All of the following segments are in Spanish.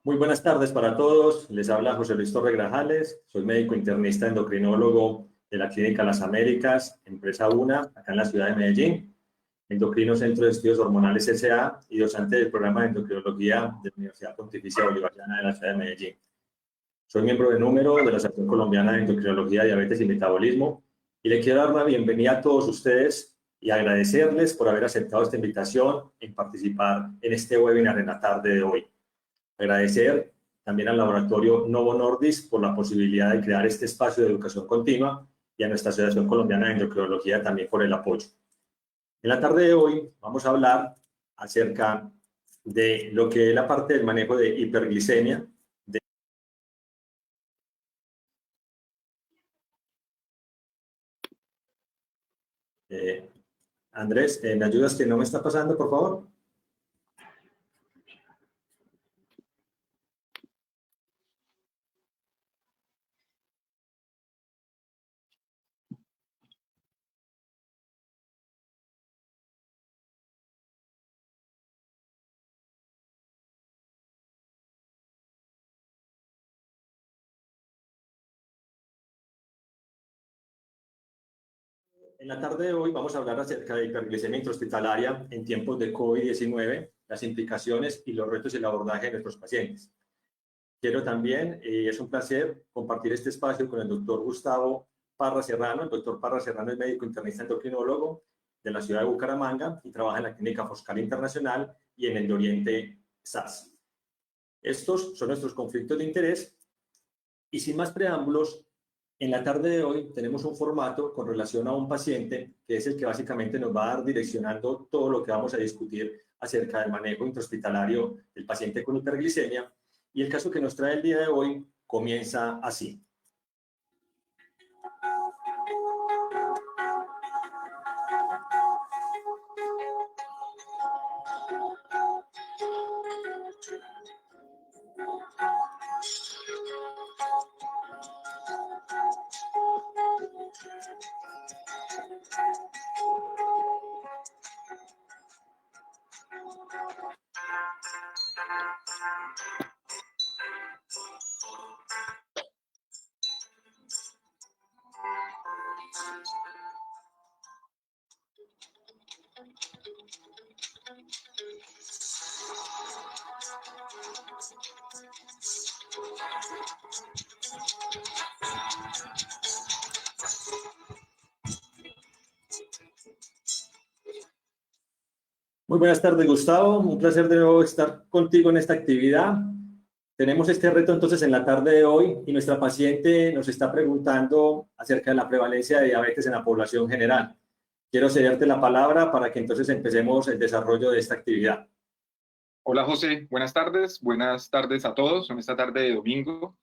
Muy buenas tardes para todos. Les habla José Luis Torre Grajales. Soy médico internista endocrinólogo de la Clínica Las Américas, empresa UNA, acá en la ciudad de Medellín. Endocrino Centro de Estudios Hormonales S.A. y docente del programa de endocrinología de la Universidad Pontificia Bolivariana de la ciudad de Medellín. Soy miembro de número de la Asociación Colombiana de Endocrinología, Diabetes y Metabolismo y le quiero dar la bienvenida a todos ustedes y agradecerles por haber aceptado esta invitación en participar en este webinar en la tarde de hoy. Agradecer también al laboratorio Novo Nordisk por la posibilidad de crear este espacio de educación continua y a nuestra Asociación Colombiana de Endocrinología también por el apoyo. En la tarde de hoy vamos a hablar acerca de lo que es la parte del manejo de hiperglicemia. Andrés, ¿me ayudas que no me está pasando, por favor? En la tarde de hoy vamos a hablar acerca de hiperglicemia intrahospitalaria en tiempos de COVID-19, las implicaciones y los retos y el abordaje de nuestros pacientes. Quiero también, es un placer compartir este espacio con el doctor Gustavo Parra Serrano. El doctor Parra Serrano es médico internista endocrinólogo de la ciudad de Bucaramanga y trabaja en la Clínica Foscal Internacional y en el de Oriente SAS. Estos son nuestros conflictos de interés y sin más preámbulos, en la tarde de hoy tenemos un formato con relación a un paciente que es el que básicamente nos va a dar direccionando todo lo que vamos a discutir acerca del manejo intrahospitalario del paciente con hiperglicemia. Y el caso que nos trae el día de hoy comienza así. Muy buenas tardes, Gustavo. Un placer de nuevo estar contigo en esta actividad. Tenemos este reto entonces en la tarde de hoy y nuestra paciente nos está preguntando acerca de la prevalencia de diabetes en la población general. Quiero cederte la palabra para que entonces empecemos el desarrollo de esta actividad. Hola José, buenas tardes a todos en esta tarde de domingo.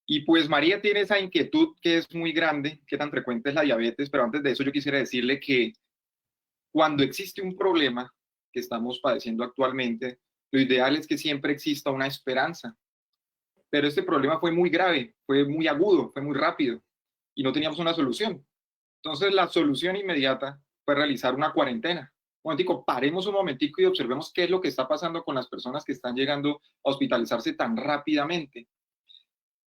Y pues María tiene esa inquietud que es muy grande, qué tan frecuente es la diabetes, pero antes de eso yo quisiera decirle que cuando existe un problema que estamos padeciendo actualmente, lo ideal es que siempre exista una esperanza. Pero este problema fue muy grave, fue muy agudo, fue muy rápido y no teníamos una solución. Entonces la solución inmediata fue realizar una cuarentena. Un momentico, paremos un momentico y observemos qué es lo que está pasando con las personas que están llegando a hospitalizarse tan rápidamente.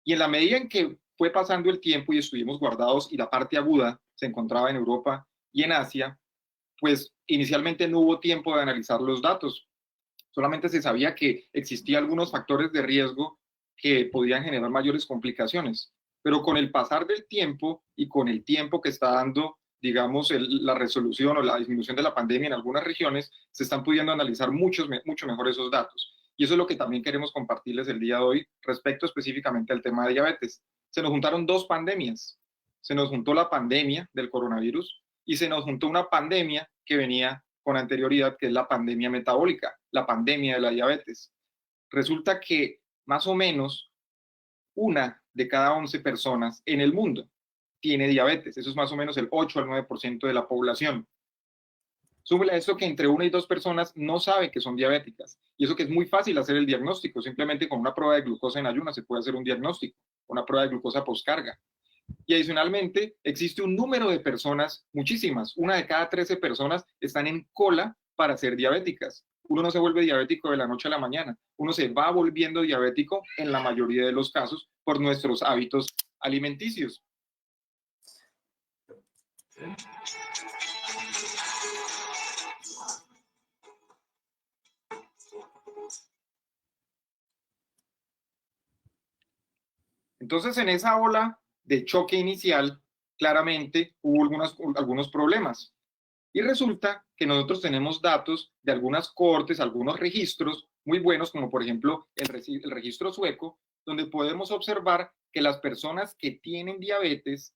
Y en la medida en que fue pasando el tiempo y estuvimos guardados y la parte aguda se encontraba en Europa y en Asia, pues inicialmente no hubo tiempo de analizar los datos. Solamente se sabía que existían algunos factores de riesgo que podían generar mayores complicaciones. Pero con el pasar del tiempo y con el tiempo que está dando, digamos, la resolución o la disminución de la pandemia en algunas regiones, se están pudiendo analizar mucho mejor esos datos. Y eso es lo que también queremos compartirles el día de hoy respecto específicamente al tema de diabetes. Se nos juntaron dos pandemias. Se nos juntó la pandemia del coronavirus y se nos juntó una pandemia que venía con anterioridad, que es la pandemia metabólica, la pandemia de la diabetes. Resulta que más o menos 1 de cada 11 personas en el mundo tiene diabetes. Eso es más o menos el 8 al 9% de la población. Súmele a esto que entre 1 y 2 personas no sabe que son diabéticas. Y eso que es muy fácil hacer el diagnóstico. Simplemente con una prueba de glucosa en ayunas se puede hacer un diagnóstico. Una prueba de glucosa postcarga. Y adicionalmente existe un número de personas, muchísimas, 1 de cada 13 personas están en cola para ser diabéticas. uno no se vuelve diabético de la noche a la mañana, uno se va volviendo diabético en la mayoría de los casos por nuestros hábitos alimenticios. Entonces, en esa ola de choque inicial, claramente hubo algunos problemas. Y resulta que nosotros tenemos datos de algunas cohortes, algunos registros muy buenos, como por ejemplo el registro sueco, donde podemos observar que las personas que tienen diabetes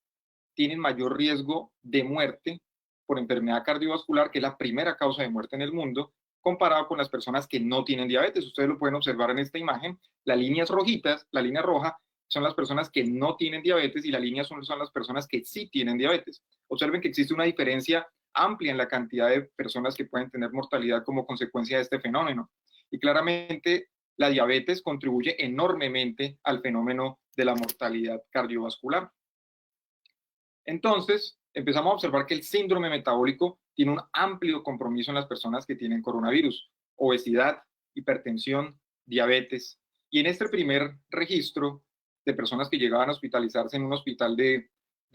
tienen mayor riesgo de muerte por enfermedad cardiovascular, que es la primera causa de muerte en el mundo, comparado con las personas que no tienen diabetes. Ustedes lo pueden observar en esta imagen. Las líneas rojitas, la línea roja, son las personas que no tienen diabetes y la línea azul son las personas que sí tienen diabetes. Observen que existe una diferencia amplia en la cantidad de personas que pueden tener mortalidad como consecuencia de este fenómeno. Y claramente la diabetes contribuye enormemente al fenómeno de la mortalidad cardiovascular. Entonces, empezamos a observar que el síndrome metabólico tiene un amplio compromiso en las personas que tienen coronavirus, obesidad, hipertensión, diabetes. Y en este primer registro de personas que llegaban a hospitalizarse en un hospital de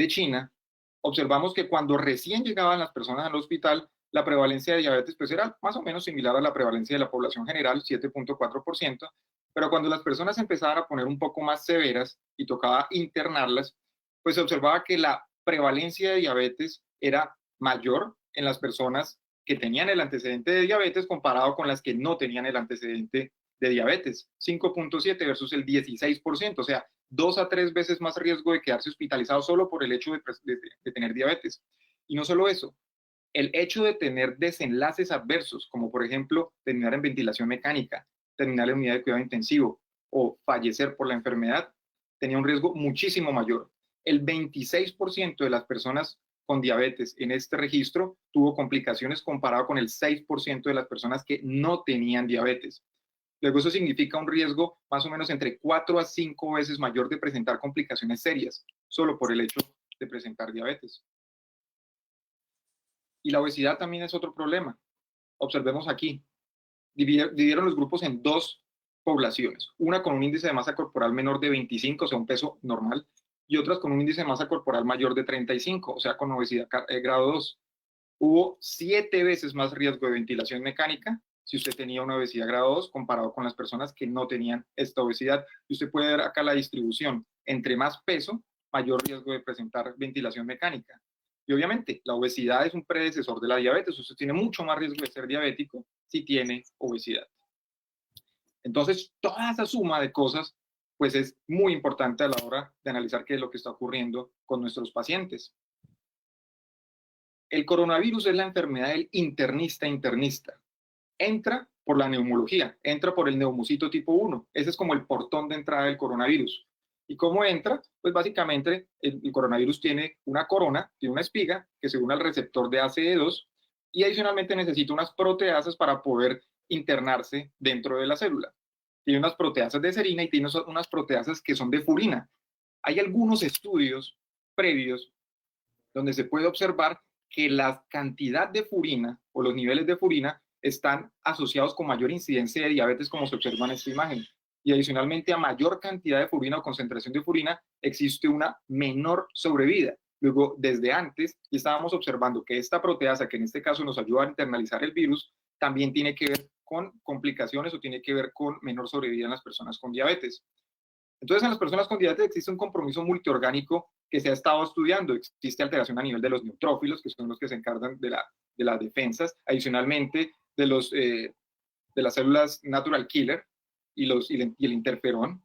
China, observamos que cuando recién llegaban las personas al hospital, la prevalencia de diabetes pues era más o menos similar a la prevalencia de la población general, 7.4%, pero cuando las personas empezaban a poner un poco más severas y tocaba internarlas, pues se observaba que la prevalencia de diabetes era mayor en las personas que tenían el antecedente de diabetes comparado con las que no tenían el antecedente de diabetes, 5.7 versus el 16%, o sea, 2 a 3 veces más riesgo de quedarse hospitalizado solo por el hecho de tener diabetes. Y no solo eso, el hecho de tener desenlaces adversos, como por ejemplo terminar en ventilación mecánica, terminar en unidad de cuidado intensivo o fallecer por la enfermedad, tenía un riesgo muchísimo mayor. El 26% de las personas con diabetes en este registro tuvo complicaciones comparado con el 6% de las personas que no tenían diabetes. Luego eso significa un riesgo más o menos entre 4 a 5 veces mayor de presentar complicaciones serias, solo por el hecho de presentar diabetes. Y la obesidad también es otro problema. Observemos aquí. Dividieron los grupos en dos poblaciones. Una con un índice de masa corporal menor de 25, o sea, un peso normal, y otras con un índice de masa corporal mayor de 35, o sea, con obesidad grado 2. Hubo 7 veces más riesgo de ventilación mecánica si usted tenía una obesidad grado 2 comparado con las personas que no tenían esta obesidad. Y usted puede ver acá la distribución. Entre más peso, mayor riesgo de presentar ventilación mecánica. Y obviamente, la obesidad es un predecesor de la diabetes. Usted tiene mucho más riesgo de ser diabético si tiene obesidad. Entonces, toda esa suma de cosas, pues es muy importante a la hora de analizar qué es lo que está ocurriendo con nuestros pacientes. El coronavirus es la enfermedad del internista. Entra por la neumología, entra por el neumocito tipo 1. Ese es como el portón de entrada del coronavirus. ¿Y cómo entra? Pues básicamente el coronavirus tiene una corona, tiene una espiga que se une al receptor de ACE2 y adicionalmente necesita unas proteasas para poder internarse dentro de la célula. Tiene unas proteasas de serina y tiene unas proteasas que son de furina. Hay algunos estudios previos donde se puede observar que la cantidad de furina o los niveles de furina están asociados con mayor incidencia de diabetes, como se observa en esta imagen. Y adicionalmente, a mayor cantidad de furina o concentración de furina, existe una menor sobrevida. Luego, desde antes, estábamos observando que esta proteasa, que en este caso nos ayuda a internalizar el virus, también tiene que ver con complicaciones o tiene que ver con menor sobrevida en las personas con diabetes. Entonces, en las personas con diabetes existe un compromiso multiorgánico que se ha estado estudiando. Existe alteración a nivel de los neutrófilos, que son los que se encargan de las defensas. Adicionalmente, de las células natural killer y el interferón.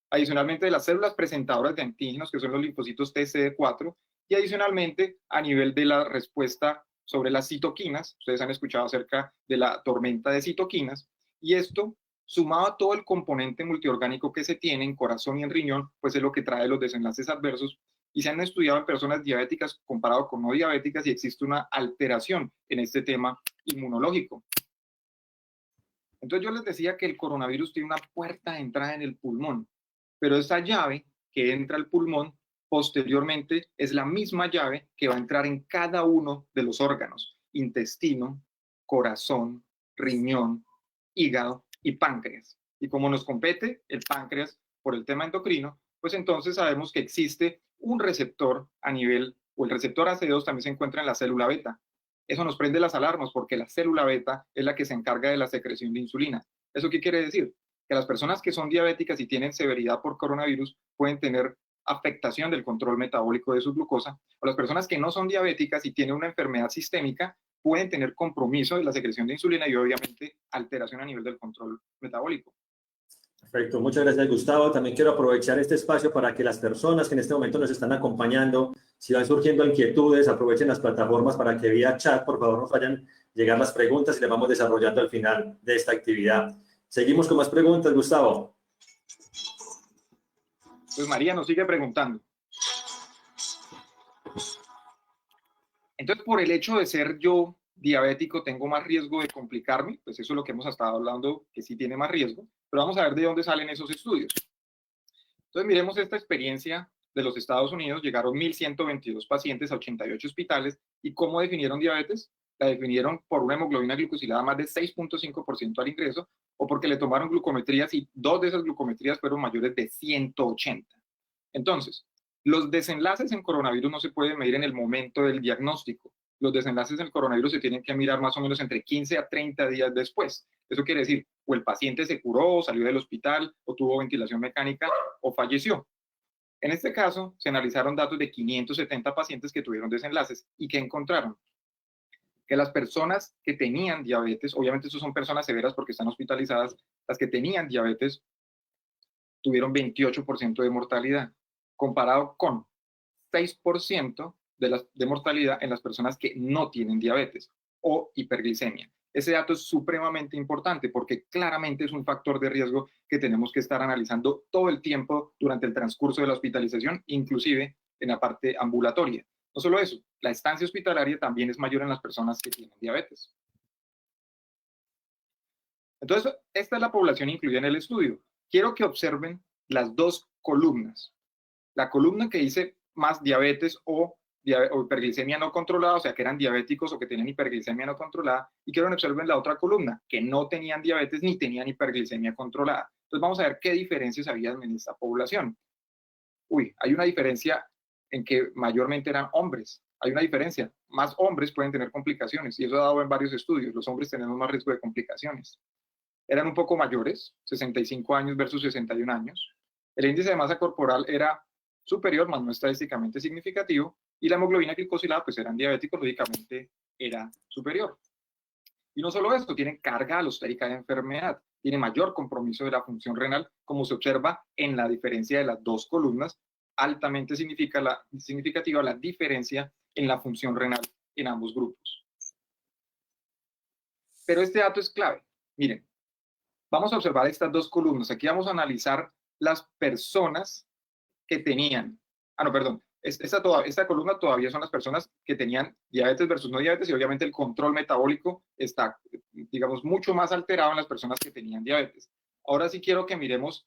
Adicionalmente, de las células presentadoras de antígenos, que son los linfocitos TCD4. Y adicionalmente, a nivel de la respuesta sobre las citoquinas. Ustedes han escuchado acerca de la tormenta de citoquinas. Y esto, sumado a todo el componente multiorgánico que se tiene en corazón y en riñón, pues es lo que trae los desenlaces adversos. Y se han estudiado en personas diabéticas comparado con no diabéticas y existe una alteración en este tema inmunológico. Entonces yo les decía que el coronavirus tiene una puerta de entrada en el pulmón, pero esa llave que entra al pulmón posteriormente es la misma llave que va a entrar en cada uno de los órganos: intestino, corazón, riñón, hígado y páncreas. Y como nos compete el páncreas por el tema endocrino, pues entonces sabemos que existe un receptor a nivel, o el receptor AC2 también se encuentra en la célula beta. Eso nos prende las alarmas porque la célula beta es la que se encarga de la secreción de insulina. ¿Eso qué quiere decir? Que las personas que son diabéticas y tienen severidad por coronavirus pueden tener afectación del control metabólico de su glucosa, o las personas que no son diabéticas y tienen una enfermedad sistémica pueden tener compromiso de la secreción de insulina y obviamente alteración a nivel del control metabólico. Perfecto, muchas gracias, Gustavo. También quiero aprovechar este espacio para que las personas que en este momento nos están acompañando, si van surgiendo inquietudes, aprovechen las plataformas para que vía chat, por favor, nos vayan llegar las preguntas y las vamos desarrollando al final de esta actividad. Seguimos con más preguntas, Gustavo. Pues María nos sigue preguntando. Entonces, por el hecho de ser yo diabético, ¿tengo más riesgo de complicarme? Pues eso es lo que hemos estado hablando, que sí tiene más riesgo. Pero vamos a ver de dónde salen esos estudios. Entonces, miremos esta experiencia de los Estados Unidos. Llegaron 1.122 pacientes a 88 hospitales. ¿Y cómo definieron diabetes? La definieron por una hemoglobina glicosilada más de 6.5% al ingreso, o porque le tomaron glucometrías y 2 de esas glucometrías fueron mayores de 180. Entonces, los desenlaces en coronavirus no se pueden medir en el momento del diagnóstico. Los desenlaces del coronavirus se tienen que mirar más o menos entre 15 a 30 días después. Eso quiere decir, o el paciente se curó, salió del hospital, o tuvo ventilación mecánica, o falleció. En este caso, se analizaron datos de 570 pacientes que tuvieron desenlaces. ¿Y qué encontraron? Que las personas que tenían diabetes, obviamente estos son personas severas porque están hospitalizadas, las que tenían diabetes tuvieron 28% de mortalidad, comparado con 6% de mortalidad en las personas que no tienen diabetes o hiperglicemia. Ese dato es supremamente importante porque claramente es un factor de riesgo que tenemos que estar analizando todo el tiempo durante el transcurso de la hospitalización, inclusive en la parte ambulatoria. No solo eso, la estancia hospitalaria también es mayor en las personas que tienen diabetes. Entonces, esta es la población incluida en el estudio. Quiero que observen las dos columnas. La columna que dice más diabetes o hiperglicemia no controlada, o sea, que eran diabéticos o que tenían hiperglicemia no controlada, y quiero que observen la otra columna, que no tenían diabetes ni tenían hiperglicemia controlada. Entonces vamos a ver qué diferencias había en esta población. Hay una diferencia en que mayormente eran hombres. Hay una diferencia. Más hombres pueden tener complicaciones, y eso ha dado en varios estudios. Los hombres tenemos más riesgo de complicaciones. Eran un poco mayores, 65 años versus 61 años. El índice de masa corporal era superior, más no estadísticamente significativo, y la hemoglobina glicosilada, pues eran diabéticos, lógicamente era superior. Y no solo esto, tienen carga alostérica de enfermedad, tiene mayor compromiso de la función renal, como se observa en la diferencia de las dos columnas, altamente significativa la diferencia en la función renal en ambos grupos. Pero este dato es clave. Miren, vamos a observar estas dos columnas. Aquí vamos a analizar las personas que tenían, esta columna todavía son las personas que tenían diabetes versus no diabetes, y obviamente el control metabólico está, digamos, mucho más alterado en las personas que tenían diabetes. Ahora sí quiero que miremos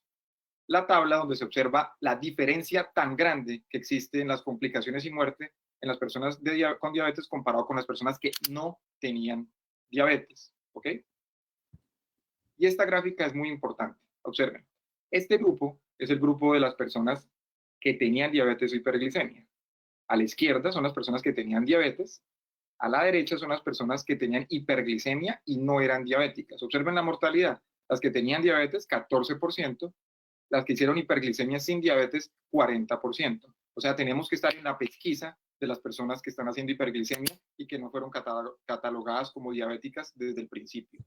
la tabla donde se observa la diferencia tan grande que existe en las complicaciones y muerte en las personas con diabetes comparado con las personas que no tenían diabetes, ¿ok? Y esta gráfica es muy importante. Observen, este grupo es el grupo de las personas que tenían diabetes o hiperglicemia. A la izquierda son las personas que tenían diabetes, a la derecha son las personas que tenían hiperglicemia y no eran diabéticas. Observen la mortalidad. Las que tenían diabetes, 14%, las que hicieron hiperglicemia sin diabetes, 40%. O sea, tenemos que estar en la pesquisa de las personas que están haciendo hiperglicemia y que no fueron catalogadas como diabéticas desde el principio.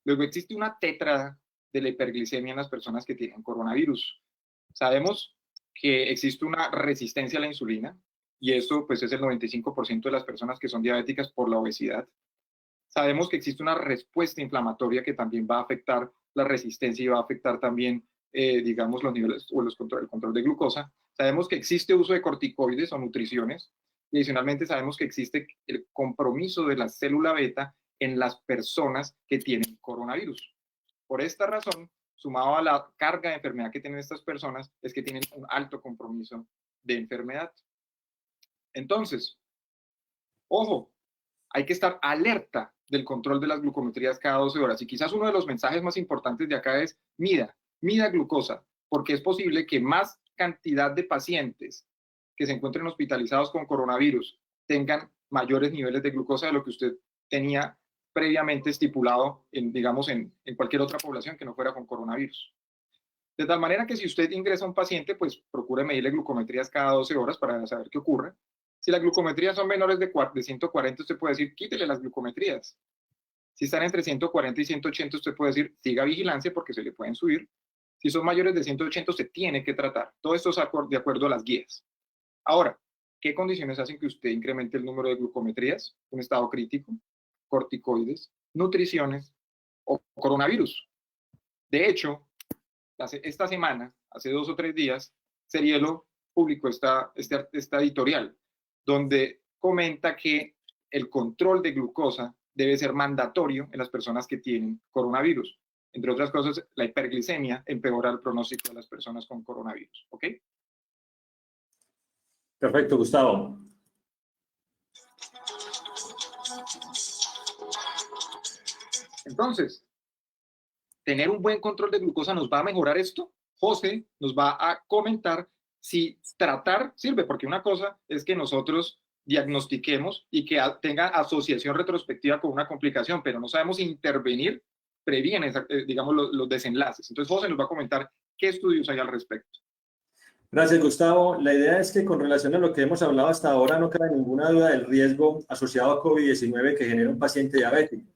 Luego existe una tétrada de la hiperglicemia en las personas que tienen coronavirus. Sabemos que existe una resistencia a la insulina, y esto pues es el 95% de las personas que son diabéticas por la obesidad. Sabemos que existe una respuesta inflamatoria que también va a afectar la resistencia y va a afectar también, digamos, los niveles o el control de glucosa. Sabemos que existe uso de corticoides o nutriciones, y adicionalmente sabemos que existe el compromiso de la célula beta en las personas que tienen coronavirus. Por esta razón, sumado a la carga de enfermedad que tienen estas personas, es que tienen un alto compromiso de enfermedad. Entonces, ojo, hay que estar alerta del control de las glucometrías cada 12 horas. Y quizás uno de los mensajes más importantes de acá es mida glucosa, porque es posible que más cantidad de pacientes que se encuentren hospitalizados con coronavirus tengan mayores niveles de glucosa de lo que usted tenía previamente estipulado digamos, en cualquier otra población que no fuera con coronavirus. De tal manera que si usted ingresa a un paciente, pues procure medirle glucometrías cada 12 horas para saber qué ocurre. Si las glucometrías son menores de 140, usted puede decir, quítele las glucometrías. Si están entre 140 y 180, usted puede decir, siga vigilancia porque se le pueden subir. Si son mayores de 180, se tiene que tratar. Todo esto es de acuerdo a las guías. Ahora, ¿qué condiciones hacen que usted incremente el número de glucometrías? Un estado crítico, corticoides, nutriciones o coronavirus. De hecho, esta semana, hace 2 o 3 días, Serielo publicó esta editorial, donde comenta que el control de glucosa debe ser mandatorio en las personas que tienen coronavirus. Entre otras cosas, la hiperglicemia empeora el pronóstico de las personas con coronavirus. ¿Ok? Perfecto, Gustavo. Entonces, ¿tener un buen control de glucosa nos va a mejorar esto? José nos va a comentar si tratar sirve, porque una cosa es que nosotros diagnostiquemos y que tenga asociación retrospectiva con una complicación, pero no sabemos intervenir, previene, digamos, los desenlaces. Entonces, José nos va a comentar qué estudios hay al respecto. Gracias, Gustavo. La idea es que con relación a lo que hemos hablado hasta ahora, no queda ninguna duda del riesgo asociado a COVID-19 que genera un paciente diabético.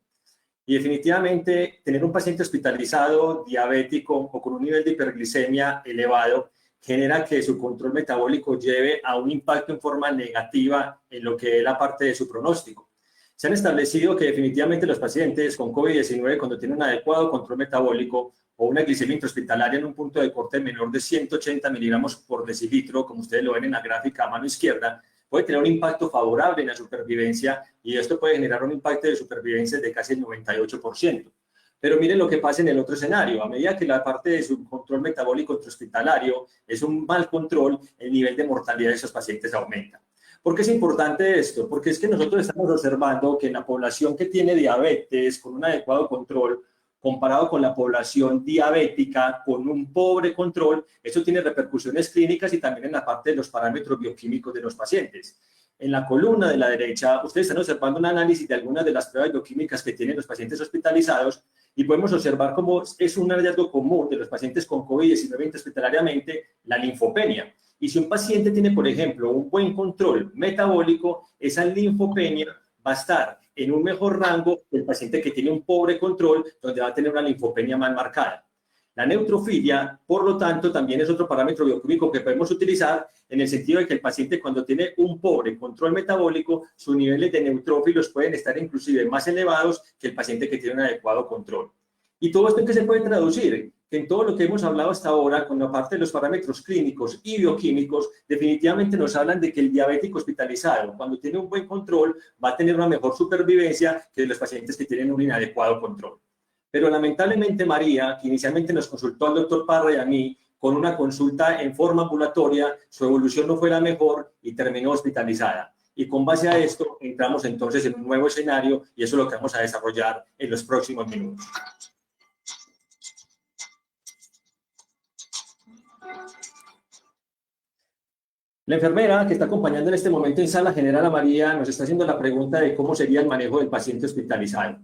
Y definitivamente tener un paciente hospitalizado, diabético o con un nivel de hiperglicemia elevado genera que su control metabólico lleve a un impacto en forma negativa en lo que es la parte de su pronóstico. Se han establecido que definitivamente los pacientes con COVID-19, cuando tienen un adecuado control metabólico o una glicemia intrahospitalaria en un punto de corte menor de 180 miligramos por decilitro, como ustedes lo ven en la gráfica a mano izquierda, puede tener un impacto favorable en la supervivencia y esto puede generar un impacto de supervivencia de casi el 98%. Pero miren lo que pasa en el otro escenario. A medida que la parte de su control metabólico intrahospitalario es un mal control, el nivel de mortalidad de esos pacientes aumenta. ¿Por qué es importante esto? Porque es que nosotros estamos observando que en la población que tiene diabetes con un adecuado control, comparado con la población diabética con un pobre control, eso tiene repercusiones clínicas y también en la parte de los parámetros bioquímicos de los pacientes. En la columna de la derecha, ustedes están observando un análisis de algunas de las pruebas bioquímicas que tienen los pacientes hospitalizados y podemos observar cómo es un hallazgo común de los pacientes con COVID-19 hospitalariamente, la linfopenia. Y si un paciente tiene, por ejemplo, un buen control metabólico, esa linfopenia va a estar en un mejor rango que el paciente que tiene un pobre control, donde va a tener una linfopenia más marcada. La neutrofilia, por lo tanto, también es otro parámetro bioquímico que podemos utilizar en el sentido de que el paciente cuando tiene un pobre control metabólico, sus niveles de neutrófilos pueden estar inclusive más elevados que el paciente que tiene un adecuado control. ¿Y todo esto en qué se puede traducir? Que en todo lo que hemos hablado hasta ahora, con la parte de los parámetros clínicos y bioquímicos, definitivamente nos hablan de que el diabético hospitalizado, cuando tiene un buen control, va a tener una mejor supervivencia que los pacientes que tienen un inadecuado control. Pero lamentablemente María, que inicialmente nos consultó al doctor Parra y a mí, con una consulta en forma ambulatoria, su evolución no fue la mejor y terminó hospitalizada. Y con base a esto, entramos entonces en un nuevo escenario y eso es lo que vamos a desarrollar en los próximos minutos. La enfermera que está acompañando en este momento en sala general a María nos está haciendo la pregunta de cómo sería el manejo del paciente hospitalizado.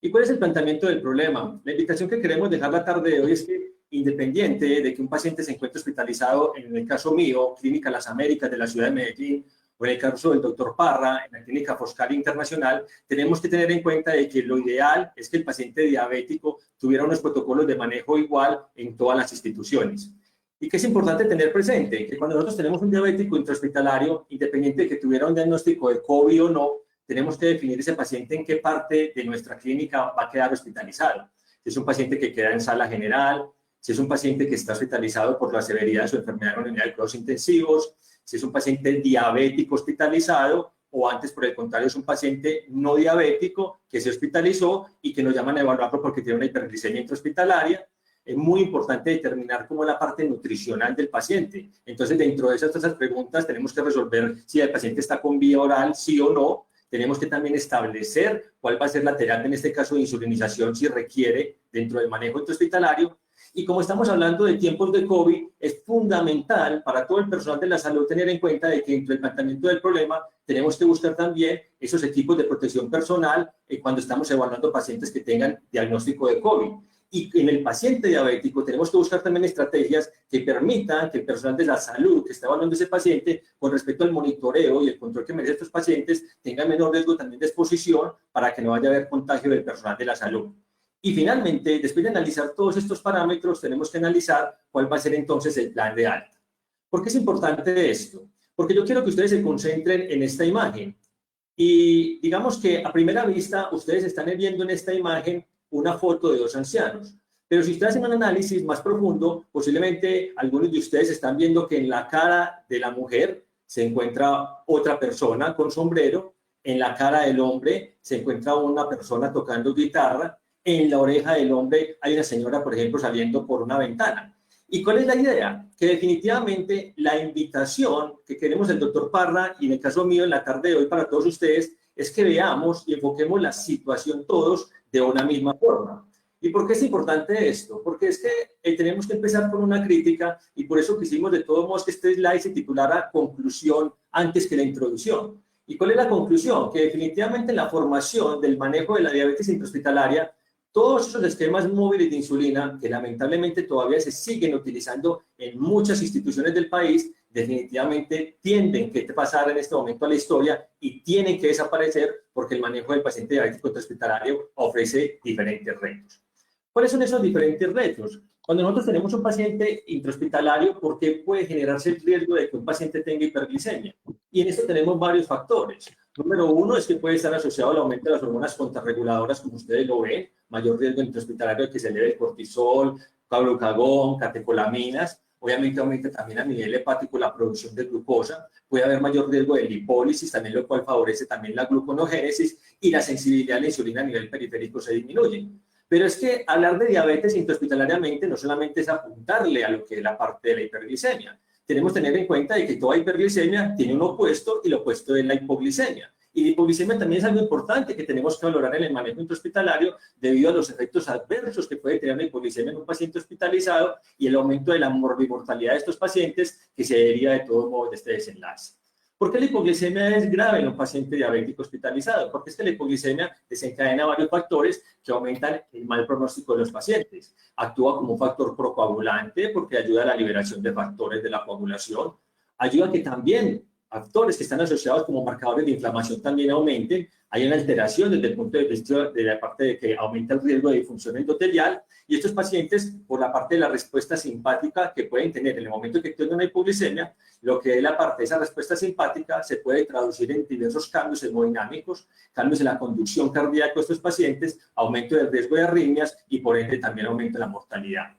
¿Y cuál es el planteamiento del problema? La invitación que queremos dejar la tarde de hoy es que, independiente de que un paciente se encuentre hospitalizado, en el caso mío, Clínica Las Américas de la ciudad de Medellín, o en el caso del doctor Parra, en la Clínica Foscari Internacional, tenemos que tener en cuenta de que lo ideal es que el paciente diabético tuviera unos protocolos de manejo igual en todas las instituciones. Y que es importante tener presente que cuando nosotros tenemos un diabético intrahospitalario, independiente de que tuviera un diagnóstico de COVID o no, tenemos que definir ese paciente en qué parte de nuestra clínica va a quedar hospitalizado. Si es un paciente que queda en sala general, si es un paciente que está hospitalizado por la severidad de su enfermedad en unidad de cuidados intensivos, si es un paciente diabético hospitalizado o antes, por el contrario, es un paciente no diabético que se hospitalizó y que nos llaman a evaluarlo porque tiene una hiperglicemia intrahospitalaria. Es muy importante determinar cómo es la parte nutricional del paciente. Entonces, dentro de esas preguntas tenemos que resolver si el paciente está con vía oral, sí o no. tenemos que también establecer cuál va a ser la terapia, en este caso de insulinización, si requiere dentro del manejo intrahospitalario. Y como estamos hablando de tiempos de COVID, es fundamental para todo el personal de la salud tener en cuenta de que dentro del tratamiento del problema tenemos que buscar también esos equipos de protección personal cuando estamos evaluando pacientes que tengan diagnóstico de COVID. Y en el paciente diabético tenemos que buscar también estrategias que permitan que el personal de la salud que está evaluando ese paciente con respecto al monitoreo y el control que merecen estos pacientes tenga menor riesgo también de exposición para que no vaya a haber contagio del personal de la salud. Y finalmente, después de analizar todos estos parámetros, tenemos que analizar cuál va a ser entonces el plan de alta. ¿Por qué es importante esto? Porque yo quiero que ustedes se concentren en esta imagen. Y digamos que a primera vista, ustedes están viendo en esta imagen una foto de dos ancianos. Pero si ustedes hacen un análisis más profundo, posiblemente algunos de ustedes están viendo que en la cara de la mujer se encuentra otra persona con sombrero, en la cara del hombre se encuentra una persona tocando guitarra, en la oreja del hombre hay una señora, por ejemplo, saliendo por una ventana. ¿Y cuál es la idea? Que definitivamente la invitación que queremos el doctor Parra, y en el caso mío en la tarde de hoy para todos ustedes, es que veamos y enfoquemos la situación todos de una misma forma. ¿Y por qué es importante esto? Porque es que tenemos que empezar con una crítica y por eso quisimos de todos modos que este slide se titulara conclusión antes que la introducción. ¿Y cuál es la conclusión? Que definitivamente la formación del manejo de la diabetes intrahospitalaria, todos esos esquemas móviles de insulina que lamentablemente todavía se siguen utilizando en muchas instituciones del país, definitivamente tienden que pasar en este momento a la historia y tienen que desaparecer porque el manejo del paciente diabético intrahospitalario ofrece diferentes retos. ¿Cuáles son esos diferentes retos? Cuando nosotros tenemos un paciente intrahospitalario, ¿por qué puede generarse el riesgo de que un paciente tenga hiperglicemia? Y en esto tenemos varios factores. Número uno es que puede estar asociado al aumento de las hormonas contrarreguladoras, como ustedes lo ven, mayor riesgo intrahospitalario de que se eleve el cortisol, glucagón, catecolaminas. Obviamente aumenta también a nivel hepático la producción de glucosa, puede haber mayor riesgo de lipólisis, también lo cual favorece también la gluconogénesis y la sensibilidad a la insulina a nivel periférico se disminuye. Pero es que hablar de diabetes intrahospitalariamente no solamente es apuntarle a lo que es la parte de la hiperglicemia. Tenemos que tener en cuenta de que toda hiperglicemia tiene un opuesto y el opuesto es la hipoglicemia. Y la hipoglicemia también es algo importante que tenemos que valorar en el manejo intrahospitalario debido a los efectos adversos que puede tener la hipoglicemia en un paciente hospitalizado y el aumento de la morbimortalidad de estos pacientes que se deriva de todos modos de este desenlace. ¿Por qué la hipoglicemia es grave en un paciente diabético hospitalizado? Porque es que la hipoglicemia desencadena varios factores que aumentan el mal pronóstico de los pacientes. Actúa como un factor procoagulante porque ayuda a la liberación de factores de la coagulación. Ayuda a que también factores que están asociados como marcadores de inflamación también aumenten. Hay una alteración desde el punto de vista de la parte de que aumenta el riesgo de disfunción endotelial y estos pacientes, por la parte de la respuesta simpática que pueden tener en el momento que tienen una hipoglicemia, lo que es la parte de esa respuesta simpática se puede traducir en diversos cambios hemodinámicos, cambios en la conducción cardíaca de estos pacientes, aumento del riesgo de arritmias y por ende también aumento de la mortalidad.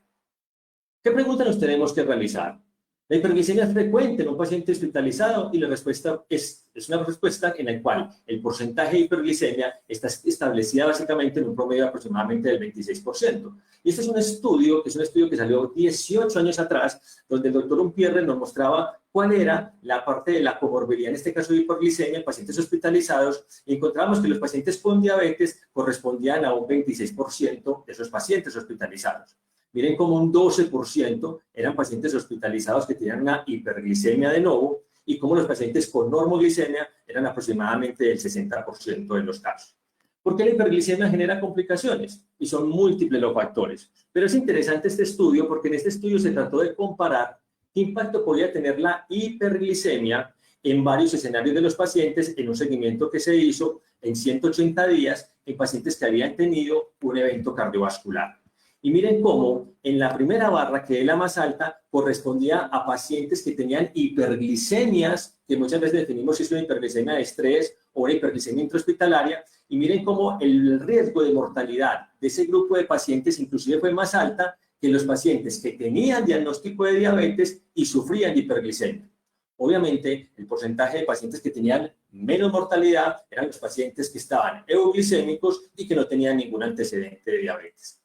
¿Qué preguntas nos tenemos que realizar? La hiperglicemia es frecuente en un paciente hospitalizado y la respuesta es una respuesta en la cual el porcentaje de hiperglicemia está establecida básicamente en un promedio de aproximadamente del 26%. Y este es un estudio que salió 18 años atrás, donde el doctor Umpierre nos mostraba cuál era la parte de la comorbilidad, en este caso de hiperglicemia, en pacientes hospitalizados, y encontramos que los pacientes con diabetes correspondían a un 26% de esos pacientes hospitalizados. Miren cómo un 12% eran pacientes hospitalizados que tenían una hiperglicemia de nuevo y cómo los pacientes con normoglicemia eran aproximadamente el 60% de los casos. ¿Por qué la hiperglicemia genera complicaciones? Y son múltiples los factores. Pero es interesante este estudio porque en este estudio se trató de comparar qué impacto podía tener la hiperglicemia en varios escenarios de los pacientes en un seguimiento que se hizo en 180 días en pacientes que habían tenido un evento cardiovascular. Y miren cómo en la primera barra, que es la más alta, correspondía a pacientes que tenían hiperglicemias, que muchas veces definimos si es una hiperglicemia de estrés o una hiperglicemia intrahospitalaria, y miren cómo el riesgo de mortalidad de ese grupo de pacientes inclusive fue más alta que los pacientes que tenían diagnóstico de diabetes y sufrían de hiperglicemia. Obviamente, el porcentaje de pacientes que tenían menos mortalidad eran los pacientes que estaban euglicémicos y que no tenían ningún antecedente de diabetes.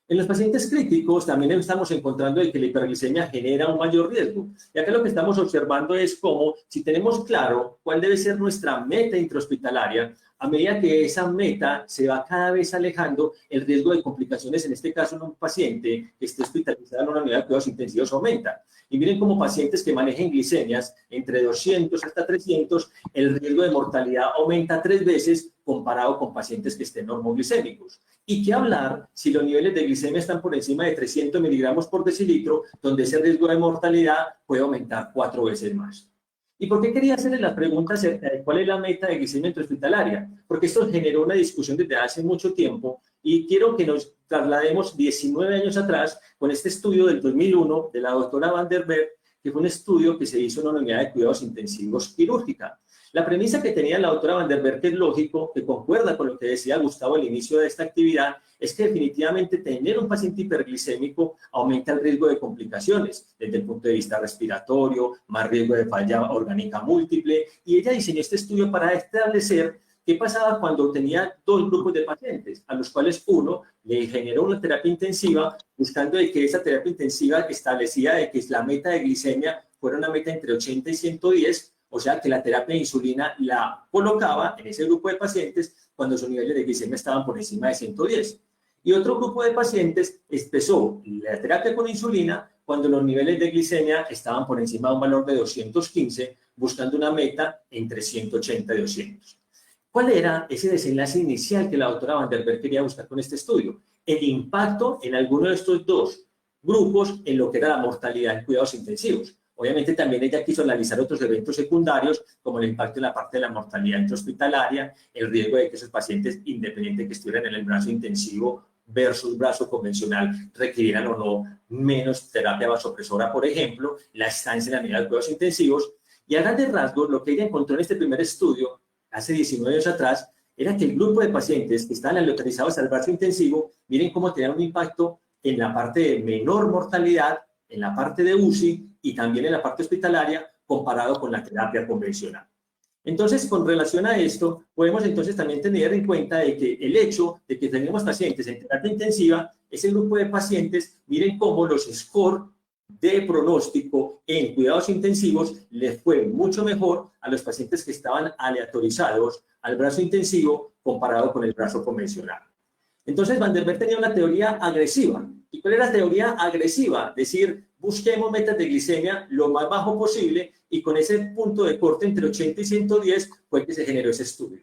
En los pacientes críticos también estamos encontrando de que la hiperglicemia genera un mayor riesgo. Y acá lo que estamos observando es cómo, si tenemos claro cuál debe ser nuestra meta intrahospitalaria, a medida que esa meta se va cada vez alejando, el riesgo de complicaciones, en este caso en un paciente que esté hospitalizado en una unidad de cuidados intensivos, aumenta. Y miren cómo pacientes que manejen glicemias entre 200 hasta 300, el riesgo de mortalidad aumenta 3 veces comparado con pacientes que estén normoglicémicos. ¿Y qué hablar si los niveles de glicemia están por encima de 300 miligramos por decilitro, donde ese riesgo de mortalidad puede aumentar 4 veces más? ¿Y por qué quería hacerle la pregunta acerca de cuál es la meta de glicemia intrahospitalaria? Porque esto generó una discusión desde hace mucho tiempo y quiero que nos traslademos 19 años atrás con este estudio del 2001 de la doctora Van der Berg, que fue un estudio que se hizo en una unidad de cuidados intensivos quirúrgica. La premisa que tenía la doctora Van der Berg, que es lógico, que concuerda con lo que decía Gustavo al inicio de esta actividad, es que definitivamente tener un paciente hiperglicémico aumenta el riesgo de complicaciones desde el punto de vista respiratorio, más riesgo de falla orgánica múltiple, y ella diseñó este estudio para establecer qué pasaba cuando tenía 2 grupos de pacientes, a los cuales uno le generó una terapia intensiva, buscando de que esa terapia intensiva establecía de que la meta de glicemia fuera una meta entre 80 y 110, o sea que la terapia de insulina la colocaba en ese grupo de pacientes cuando sus niveles de glicemia estaban por encima de 110. Y otro grupo de pacientes empezó la terapia con insulina cuando los niveles de glicemia estaban por encima de un valor de 215, buscando una meta entre 180 y 200. ¿Cuál era ese desenlace inicial que la doctora Van der Berg quería buscar con este estudio? El impacto en alguno de estos 2 grupos en lo que era la mortalidad en cuidados intensivos. Obviamente también ella quiso analizar otros eventos secundarios, como el impacto en la parte de la mortalidad intrahospitalaria, el riesgo de que esos pacientes, independiente que estuvieran en el brazo intensivo versus brazo convencional, requirieran o no menos terapia vasopresora, por ejemplo, la estancia en la unidad de cuidados intensivos. Y a grandes rasgos, lo que ella encontró en este primer estudio, hace 19 años atrás, era que el grupo de pacientes que estaban localizados al brazo intensivo, miren cómo tenían un impacto en la parte de menor mortalidad, en la parte de UCI y también en la parte hospitalaria comparado con la terapia convencional. Entonces, con relación a esto, podemos entonces también tener en cuenta de que el hecho de que tenemos pacientes en terapia intensiva, ese grupo de pacientes, miren cómo los scores de pronóstico en cuidados intensivos les fue mucho mejor a los pacientes que estaban aleatorizados al brazo intensivo comparado con el brazo convencional. Entonces, Van der Berg tenía una teoría agresiva. ¿Y cuál era la teoría agresiva? Decir, busquemos metas de glicemia lo más bajo posible y con ese punto de corte entre 80 y 110 fue que se generó ese estudio.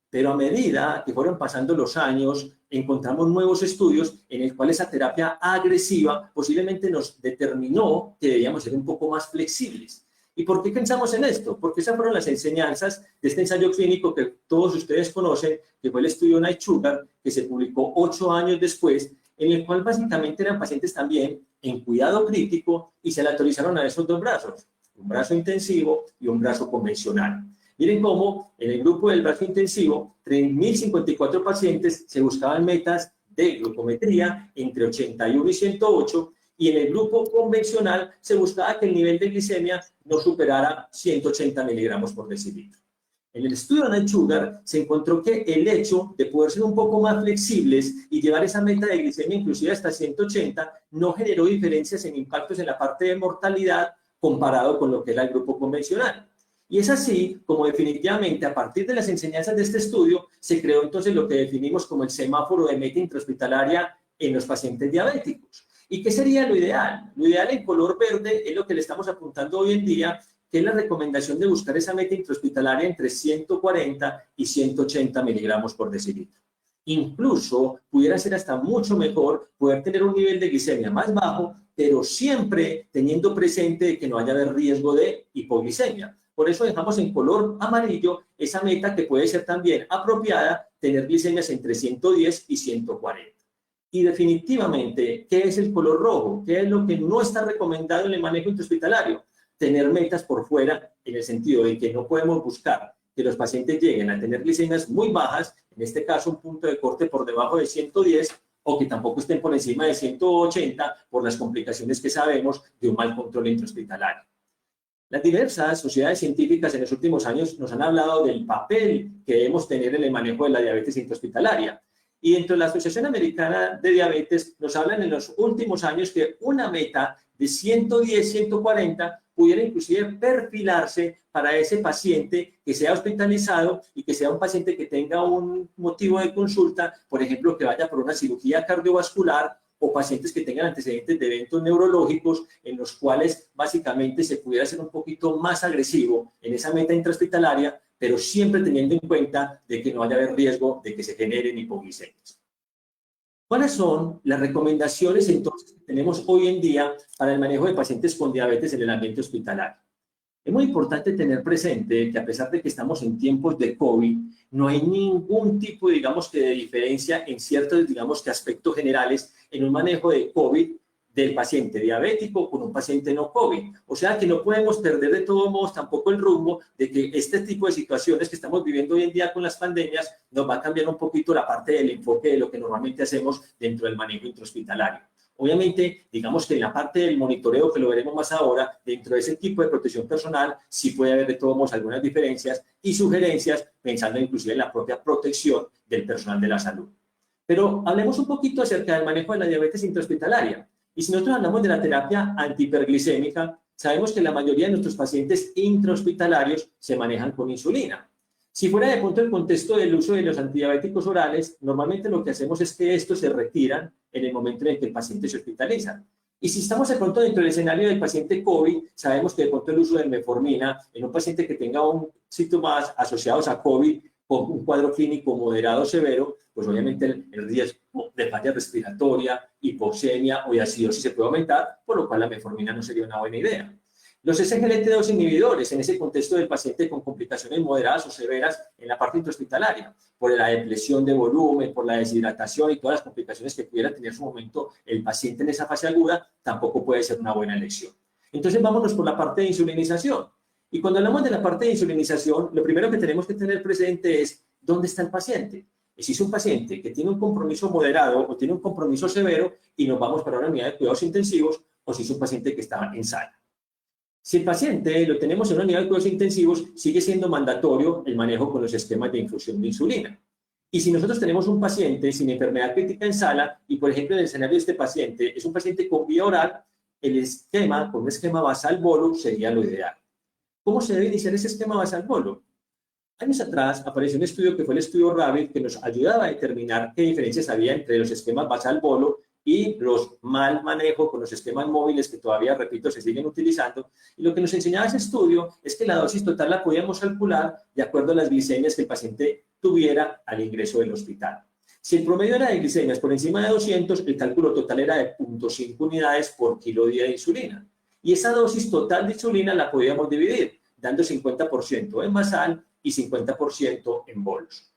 Pero a medida que fueron pasando los años, encontramos nuevos estudios en el cual esa terapia agresiva posiblemente nos determinó que debíamos ser un poco más flexibles. ¿Y por qué pensamos en esto? Porque esas fueron las enseñanzas de este ensayo clínico que todos ustedes conocen, que fue el estudio Night Sugar, que se publicó 8 años después, en el cual básicamente eran pacientes también en cuidado crítico y se le autorizaron a esos 2 brazos, un brazo intensivo y un brazo convencional. Miren cómo en el grupo del brazo intensivo, 3.054 pacientes se buscaban metas de glucometría entre 81 y 108, y en el grupo convencional se buscaba que el nivel de glicemia no superara 180 miligramos por decilitro. En el estudio de Night Sugar se encontró que el hecho de poder ser un poco más flexibles y llevar esa meta de glicemia inclusive hasta 180 no generó diferencias en impactos en la parte de mortalidad comparado con lo que era el grupo convencional. Y es así como definitivamente a partir de las enseñanzas de este estudio se creó entonces lo que definimos como el semáforo de meta intrahospitalaria en los pacientes diabéticos. ¿Y qué sería lo ideal? Lo ideal en color verde es lo que le estamos apuntando hoy en día, que es la recomendación de buscar esa meta intrahospitalaria entre 140 y 180 miligramos por decilitro. Incluso pudiera ser hasta mucho mejor poder tener un nivel de glicemia más bajo, pero siempre teniendo presente que no haya haber riesgo de hipoglicemia. Por eso dejamos en color amarillo esa meta que puede ser también apropiada, tener glicemias entre 110 y 140. Y definitivamente, ¿qué es el color rojo? ¿Qué es lo que no está recomendado en el manejo intrahospitalario? Tener metas por fuera, en el sentido de que no podemos buscar que los pacientes lleguen a tener glicemias muy bajas, en este caso un punto de corte por debajo de 110, o que tampoco estén por encima de 180 por las complicaciones que sabemos de un mal control intrahospitalario. Las diversas sociedades científicas en los últimos años nos han hablado del papel que debemos tener en el manejo de la diabetes intrahospitalaria. Y dentro de la Asociación Americana de Diabetes nos hablan en los últimos años que una meta de 110, 140 pudiera inclusive perfilarse para ese paciente que sea hospitalizado y que sea un paciente que tenga un motivo de consulta, por ejemplo, que vaya por una cirugía cardiovascular o pacientes que tengan antecedentes de eventos neurológicos en los cuales básicamente se pudiera ser un poquito más agresivo en esa meta intrahospitalaria, pero siempre teniendo en cuenta de que no haya haber riesgo de que se generen hipoglicemias. ¿Cuáles son las recomendaciones entonces que tenemos hoy en día para el manejo de pacientes con diabetes en el ambiente hospitalario? Es muy importante tener presente que a pesar de que estamos en tiempos de COVID, no hay ningún tipo, digamos, que de diferencia en ciertos, digamos, que aspectos generales en un manejo de COVID del paciente diabético con un paciente no COVID. O sea que no podemos perder de todos modos tampoco el rumbo de que este tipo de situaciones que estamos viviendo hoy en día con las pandemias nos va a cambiar un poquito la parte del enfoque de lo que normalmente hacemos dentro del manejo intrahospitalario. Obviamente, digamos que en la parte del monitoreo, que lo veremos más ahora, dentro de ese tipo de protección personal, sí puede haber de todos modos algunas diferencias y sugerencias, pensando inclusive en la propia protección del personal de la salud. Pero hablemos un poquito acerca del manejo de la diabetes intrahospitalaria. Y si nosotros hablamos de la terapia antihiperglicémica, sabemos que la mayoría de nuestros pacientes intrahospitalarios se manejan con insulina. Si fuera de pronto el contexto del uso de los antidiabéticos orales, normalmente lo que hacemos es que estos se retiran en el momento en el que el paciente se hospitaliza. Y si estamos de pronto dentro del escenario del paciente COVID, sabemos que de pronto el uso de metformina en un paciente que tenga un síntomas asociados a COVID con un cuadro clínico moderado o severo, pues obviamente el riesgo de falla respiratoria, hipoxemia o de acidosis se puede aumentar, por lo cual la metformina no sería una buena idea. Los SGLT2 inhibidores en ese contexto del paciente con complicaciones moderadas o severas en la parte intrahospitalaria, por la depresión de volumen, por la deshidratación y todas las complicaciones que pudiera tener en su momento el paciente en esa fase aguda, tampoco puede ser una buena elección. Entonces vámonos por la parte de insulinización. Y cuando hablamos de la parte de insulinización, lo primero que tenemos que tener presente es dónde está el paciente. Si es un paciente que tiene un compromiso moderado o tiene un compromiso severo y nos vamos para una unidad de cuidados intensivos, o si es un paciente que está en sala. Si el paciente lo tenemos en una unidad de cuidados intensivos, sigue siendo mandatorio el manejo con los esquemas de infusión de insulina. Y si nosotros tenemos un paciente sin enfermedad crítica en sala, y por ejemplo en el escenario de este paciente es un paciente con vía oral, el esquema, con un esquema basal bolo, sería lo ideal. ¿Cómo se debe iniciar ese esquema basal bolo? Años atrás apareció un estudio que fue el estudio Rabbit que nos ayudaba a determinar qué diferencias había entre los esquemas basal bolo y los mal manejo con los esquemas móviles que todavía, repito, se siguen utilizando. Y lo que nos enseñaba ese estudio es que la dosis total la podíamos calcular de acuerdo a las glicemias que el paciente tuviera al ingreso del hospital. Si el promedio era de glicemias por encima de 200, el cálculo total era de 0.5 unidades por kilo día de insulina. Y esa dosis total de insulina la podíamos dividir, dando 50% en basal y 50% en bolos.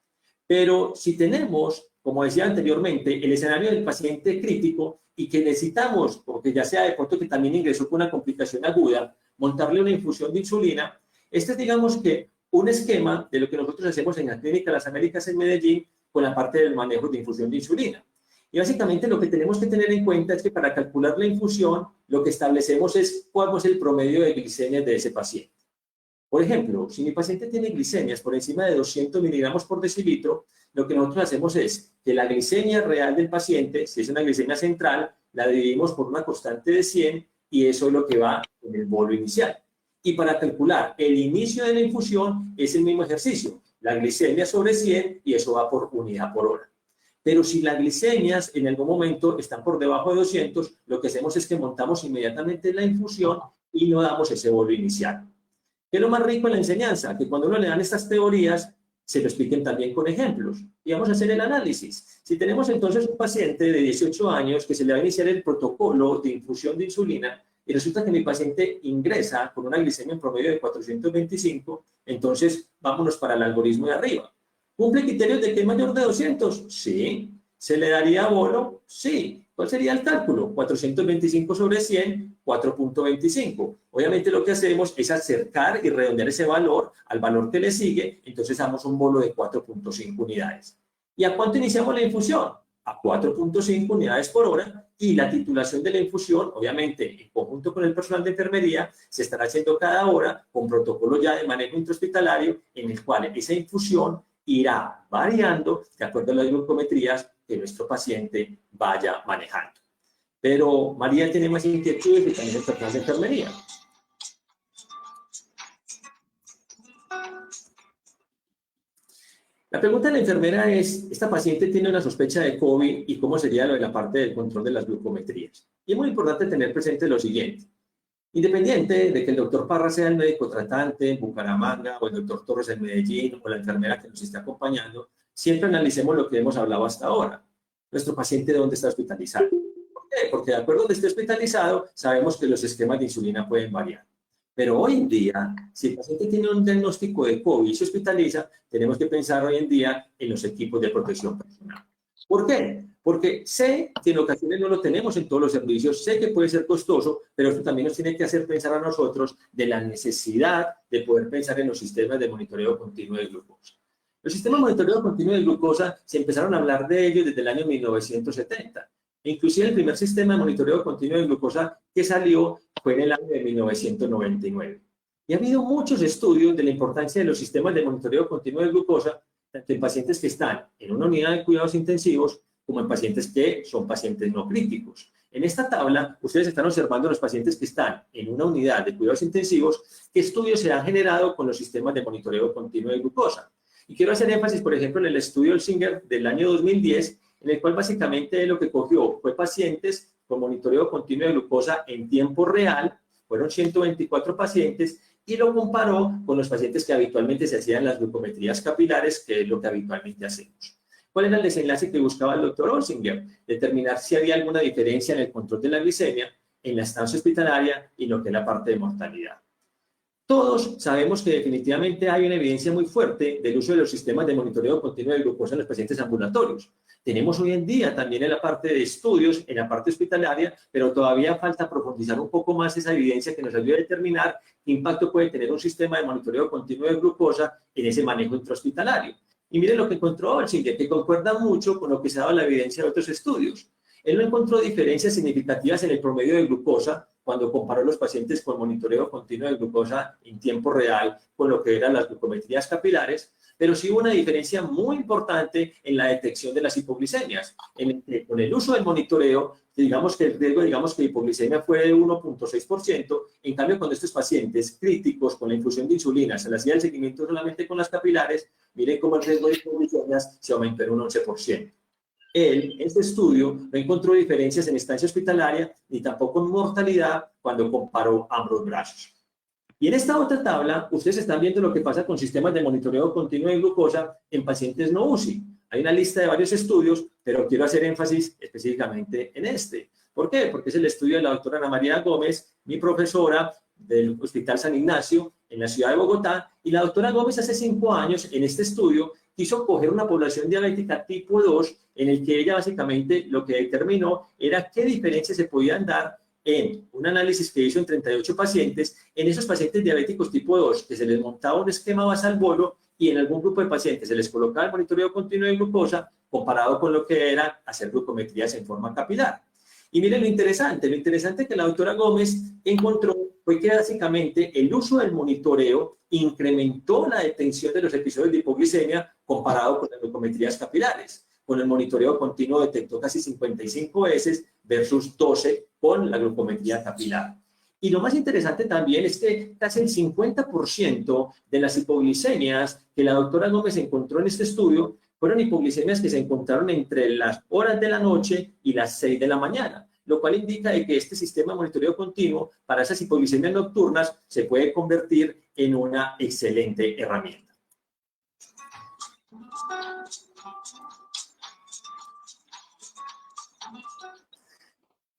Pero si tenemos, como decía anteriormente, el escenario del paciente crítico y que necesitamos, porque ya sea de pronto que también ingresó con una complicación aguda, montarle una infusión de insulina, este es, digamos que, un esquema de lo que nosotros hacemos en la Clínica Las Américas en Medellín con la parte del manejo de infusión de insulina. Y básicamente lo que tenemos que tener en cuenta es que para calcular la infusión, lo que establecemos es cuál es el promedio de glicemias de ese paciente. Por ejemplo, si mi paciente tiene glicemias por encima de 200 miligramos por decilitro, lo que nosotros hacemos es que la glicemia real del paciente, si es una glicemia central, la dividimos por una constante de 100 y eso es lo que va en el bolo inicial. Y para calcular el inicio de la infusión es el mismo ejercicio, la glicemia sobre 100 y eso va por unidad por hora. Pero si las glicemias en algún momento están por debajo de 200, lo que hacemos es que montamos inmediatamente la infusión y no damos ese bolo inicial. ¿Qué es lo más rico en la enseñanza? Que cuando uno le dan estas teorías, se lo expliquen también con ejemplos. Y vamos a hacer el análisis. Si tenemos entonces un paciente de 18 años que se le va a iniciar el protocolo de infusión de insulina y resulta que mi paciente ingresa con una glicemia en promedio de 425, entonces vámonos para el algoritmo de arriba. ¿Cumple criterios de que es mayor de 200? Sí. ¿Se le daría bolo? Sí. ¿Cuál sería el cálculo? 425 sobre 100, 4.25. Obviamente lo que hacemos es acercar y redondear ese valor al valor que le sigue, entonces damos un bolo de 4.5 unidades. ¿Y a cuánto iniciamos la infusión? A 4.5 unidades por hora y la titulación de la infusión, obviamente en conjunto con el personal de enfermería, se estará haciendo cada hora con protocolo ya de manejo intrahospitalario en el cual esa infusión irá variando de acuerdo a las glucometrías que nuestro paciente vaya manejando. Pero María tiene más inquietudes y también el personal de enfermería. La pregunta de la enfermera es, esta paciente tiene una sospecha de COVID y cómo sería lo de la parte del control de las glucometrías. Y es muy importante tener presente lo siguiente. Independiente de que el doctor Parra sea el médico tratante en Bucaramanga o el doctor Torres en Medellín o la enfermera que nos esté acompañando, siempre analicemos lo que hemos hablado hasta ahora. Nuestro paciente, ¿dónde está hospitalizado? ¿Por qué? Porque de acuerdo a donde esté hospitalizado, sabemos que los esquemas de insulina pueden variar. Pero hoy en día, si el paciente tiene un diagnóstico de COVID y se hospitaliza, tenemos que pensar hoy en día en los equipos de protección personal. ¿Por qué? Porque sé que en ocasiones no lo tenemos en todos los servicios, sé que puede ser costoso, pero esto también nos tiene que hacer pensar a nosotros de la necesidad de poder pensar en los sistemas de monitoreo continuo de glucosa. Los sistemas de monitoreo continuo de glucosa se empezaron a hablar de ellos desde el año 1970. Inclusive el primer sistema de monitoreo continuo de glucosa que salió fue en el año de 1999. Y ha habido muchos estudios de la importancia de los sistemas de monitoreo continuo de glucosa, tanto en pacientes que están en una unidad de cuidados intensivos como en pacientes que son pacientes no críticos. En esta tabla, ustedes están observando los pacientes que están en una unidad de cuidados intensivos, qué estudios se han generado con los sistemas de monitoreo continuo de glucosa. Y quiero hacer énfasis, por ejemplo, en el estudio Singer del año 2010, en el cual básicamente lo que cogió fue pacientes con monitoreo continuo de glucosa en tiempo real, fueron 124 pacientes, y lo comparó con los pacientes que habitualmente se hacían las glucometrías capilares, que es lo que habitualmente hacemos. ¿Cuál era el desenlace que buscaba el doctor Olsinger? Determinar si había alguna diferencia en el control de la glicemia, en la estancia hospitalaria y lo que es la parte de mortalidad. Todos sabemos que definitivamente hay una evidencia muy fuerte del uso de los sistemas de monitoreo continuo de glucosa en los pacientes ambulatorios. Tenemos hoy en día también en la parte de estudios, en la parte hospitalaria, pero todavía falta profundizar un poco más esa evidencia que nos ayude a determinar qué impacto puede tener un sistema de monitoreo continuo de glucosa en ese manejo intrahospitalario. Y miren lo que encontró Olsinger, que concuerda mucho con lo que se ha dado la evidencia de otros estudios. Él no encontró diferencias significativas en el promedio de glucosa cuando comparó los pacientes con monitoreo continuo de glucosa en tiempo real con lo que eran las glucometrías capilares, pero sí hubo una diferencia muy importante en la detección de las hipoglicemias. Con el uso del monitoreo, digamos que el riesgo, de hipoglicemia fue de 1.6%, en cambio cuando estos pacientes críticos con la infusión de insulina se les hacía el seguimiento solamente con las capilares, miren cómo el riesgo de hipoglicemias se aumentó en un 11%. Él, este estudio, no encontró diferencias en estancia hospitalaria ni tampoco en mortalidad cuando comparó ambos brazos. Y en esta otra tabla, ustedes están viendo lo que pasa con sistemas de monitoreo continuo de glucosa en pacientes no UCI. Hay una lista de varios estudios, pero quiero hacer énfasis específicamente en este. ¿Por qué? Porque es el estudio de la doctora Ana María Gómez, mi profesora del Hospital San Ignacio en la ciudad de Bogotá, y la doctora Gómez hace 5 años en este estudio quiso coger una población diabética tipo 2 en el que ella básicamente lo que determinó era qué diferencias se podían dar en un análisis que hizo en 38 pacientes, en esos pacientes diabéticos tipo 2 que se les montaba un esquema basal bolo y en algún grupo de pacientes se les colocaba el monitoreo continuo de glucosa comparado con lo que era hacer glucometrías en forma capilar. Y miren lo interesante que la doctora Gómez encontró fue que básicamente el uso del monitoreo incrementó la detención de los episodios de hipoglicemia comparado con las glucometrías capilares. Con el monitoreo continuo detectó casi 55 veces versus 12 con la glucometría capilar. Y lo más interesante también es que casi el 50% de las hipoglicemias que la doctora Gómez encontró en este estudio fueron hipoglicemias que se encontraron entre las horas de la noche y las 6 de la mañana, lo cual indica de que este sistema de monitoreo continuo para esas hipoglicemias nocturnas se puede convertir en una excelente herramienta.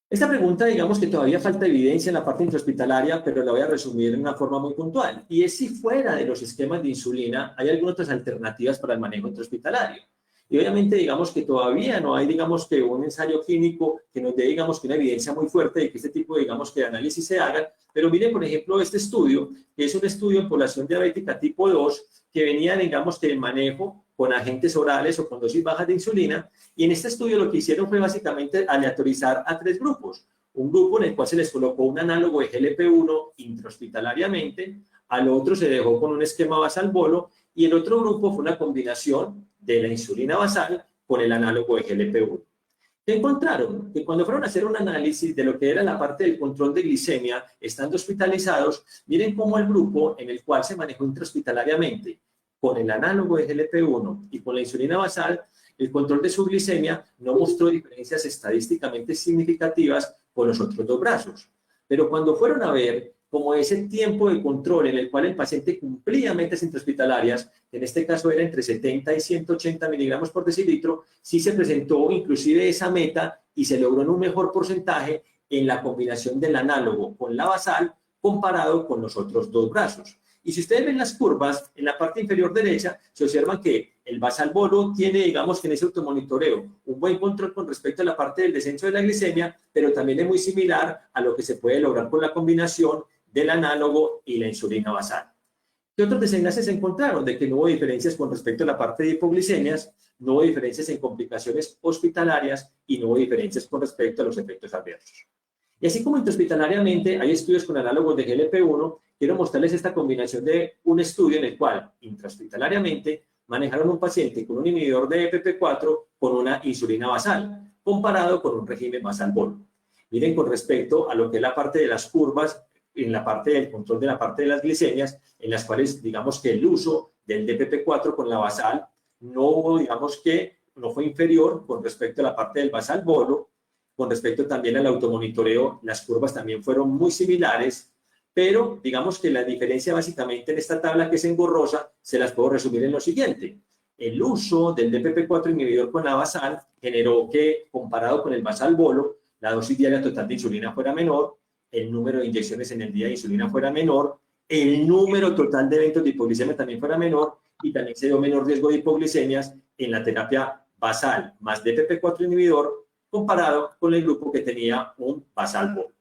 Esta pregunta, digamos que todavía falta evidencia en la parte intrahospitalaria, pero la voy a resumir en una forma muy puntual. Y es si fuera de los esquemas de insulina hay algunas otras alternativas para el manejo intrahospitalario. Y obviamente, digamos que todavía no hay, digamos que un ensayo clínico que nos dé, digamos que una evidencia muy fuerte de que este tipo, digamos que de análisis se hagan. Pero miren, por ejemplo, este estudio, que es un estudio en población diabética tipo 2, que venía, digamos que del manejo con agentes orales o con dosis bajas de insulina. Y en este estudio lo que hicieron fue básicamente aleatorizar a 3 grupos. Un grupo en el cual se les colocó un análogo de GLP-1 intrahospitalariamente, al otro se dejó con un esquema basal bolo y el otro grupo fue una combinación de la insulina basal con el análogo de GLP-1. ¿Qué encontraron? Que cuando fueron a hacer un análisis de lo que era la parte del control de glicemia, estando hospitalizados, miren cómo el grupo en el cual se manejó intrahospitalariamente con el análogo de GLP-1 y con la insulina basal, el control de su glicemia no mostró diferencias estadísticamente significativas con los otros dos brazos. Pero cuando fueron a ver como ese tiempo de control en el cual el paciente cumplía metas intrahospitalarias, que en este caso era entre 70 y 180 miligramos por decilitro, sí se presentó inclusive esa meta y se logró en un mejor porcentaje en la combinación del análogo con la basal comparado con los otros dos brazos. Y si ustedes ven las curvas, en la parte inferior derecha, se observan que el basal bolo tiene, digamos que en ese automonitoreo, un buen control con respecto a la parte del descenso de la glicemia, pero también es muy similar a lo que se puede lograr con la combinación del análogo y la insulina basal. ¿Qué otros desenlaces se encontraron? De que no hubo diferencias con respecto a la parte de hipoglicemias, no hubo diferencias en complicaciones hospitalarias y no hubo diferencias con respecto a los efectos adversos. Y así como intrahospitalariamente hay estudios con análogos de GLP-1, quiero mostrarles esta combinación de un estudio en el cual intrahospitalariamente manejaron un paciente con un inhibidor de EPP4 con una insulina basal, comparado con un régimen basal bolo. Miren, con respecto a lo que es la parte de las curvas, en la parte del control de la parte de las glicemias, en las cuales digamos que el uso del DPP4 con la basal no hubo, digamos que no fue inferior con respecto a la parte del basal bolo. Con respecto también al automonitoreo, las curvas también fueron muy similares, pero digamos que la diferencia básicamente en esta tabla que es engorrosa, se las puedo resumir en lo siguiente. El uso del DPP4 inhibidor con la basal generó que, comparado con el basal bolo, la dosis diaria total de insulina fuera menor, el número de inyecciones en el día de insulina fuera menor, el número total de eventos de hipoglicemia también fuera menor y también se dio menor riesgo de hipoglicemias en la terapia basal más DPP4 inhibidor comparado con el grupo que tenía un basal bolo.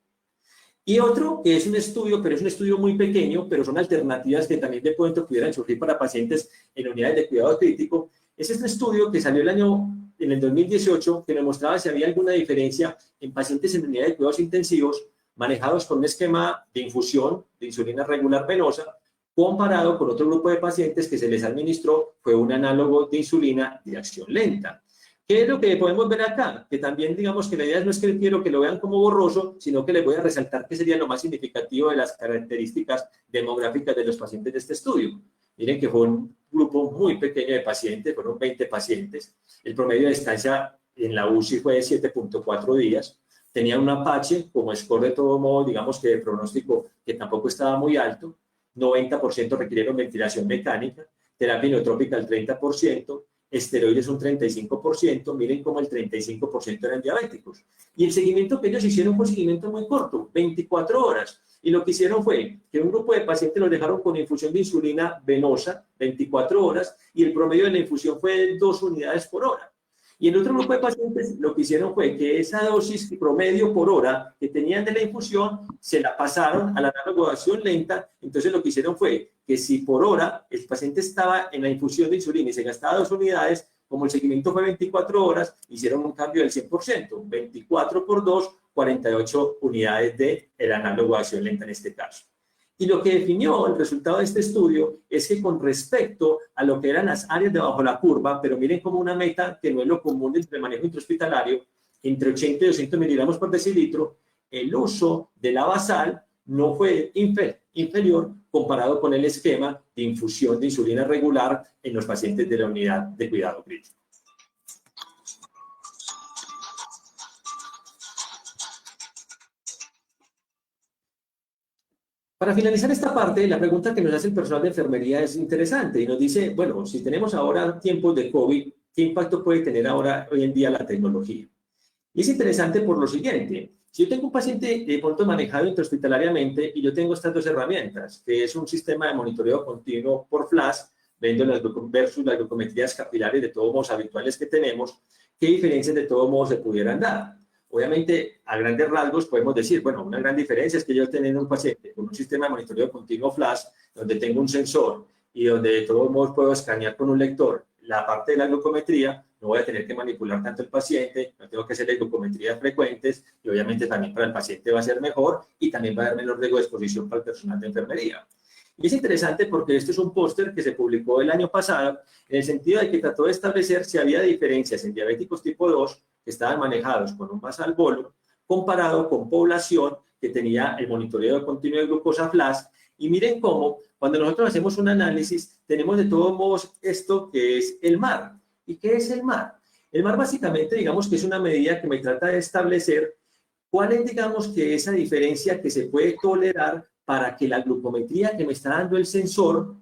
Y otro que es un estudio, pero es un estudio muy pequeño, pero son alternativas que también de pronto pudieran surgir para pacientes en unidades de cuidado crítico. Es este estudio que salió en el 2018, que nos mostraba si había alguna diferencia en pacientes en unidades de cuidados intensivos manejados con un esquema de infusión de insulina regular venosa, comparado con otro grupo de pacientes que se les administró fue un análogo de insulina de acción lenta. ¿Qué es lo que podemos ver acá? Que también digamos que la idea no es que quiero que lo vean como borroso, sino que les voy a resaltar que sería lo más significativo de las características demográficas de los pacientes de este estudio. Miren que fue un grupo muy pequeño de pacientes, fueron 20 pacientes. El promedio de estancia en la UCI fue de 7.4 días. Tenía un Apache como score de todo modo, digamos que de pronóstico que tampoco estaba muy alto. 90% requirieron ventilación mecánica, terapia inotrópica al 30%, esteroides un 35%, miren cómo el 35% eran diabéticos. Y el seguimiento que ellos hicieron fue un seguimiento muy corto, 24 horas. Y lo que hicieron fue que un grupo de pacientes los dejaron con infusión de insulina venosa, 24 horas, y el promedio de la infusión fue de 2 unidades por hora. Y en otro grupo de pacientes lo que hicieron fue que esa dosis promedio por hora que tenían de la infusión se la pasaron a la análogo de acción lenta. Entonces lo que hicieron fue que si por hora el paciente estaba en la infusión de insulina y se gastaba 2 unidades, como el seguimiento fue 24 horas, hicieron un cambio del 100%, 24 por 2, 48 unidades del análogo de acción lenta en este caso. Y lo que definió el resultado de este estudio es que con respecto a lo que eran las áreas debajo de la curva, pero miren como una meta que no es lo común entre el manejo intrahospitalario, entre 80 y 200 miligramos por decilitro, el uso de la basal no fue inferior comparado con el esquema de infusión de insulina regular en los pacientes de la unidad de cuidado crítico. Para finalizar esta parte, la pregunta que nos hace el personal de enfermería es interesante y nos dice, bueno, si tenemos ahora tiempos de COVID, ¿qué impacto puede tener ahora hoy en día la tecnología? Y es interesante por lo siguiente. Si yo tengo un paciente de pronto manejado intrahospitalariamente y yo tengo estas dos herramientas, que es un sistema de monitoreo continuo por flash, versus las glucometrías capilares de todos modos habituales que tenemos, ¿qué diferencias de todos modos se pudieran dar? Obviamente, a grandes rasgos podemos decir, bueno, una gran diferencia es que yo teniendo un paciente con un sistema de monitoreo continuo flash, donde tengo un sensor y donde de todos modos puedo escanear con un lector la parte de la glucometría, no voy a tener que manipular tanto el paciente, no tengo que hacerle glucometrías frecuentes y obviamente también para el paciente va a ser mejor y también va a haber menos riesgo de exposición para el personal de enfermería. Y es interesante porque esto es un póster que se publicó el año pasado, en el sentido de que trató de establecer si había diferencias en diabéticos tipo 2 que estaban manejados con un basal bolo, comparado con población que tenía el monitoreo continuo de glucosa flash. Y miren cómo, cuando nosotros hacemos un análisis, tenemos de todos modos esto que es el MAR. ¿Y qué es el MAR? El MAR básicamente, digamos que es una medida que me trata de establecer cuál es, digamos, que esa diferencia que se puede tolerar para que la glucometría que me está dando el sensor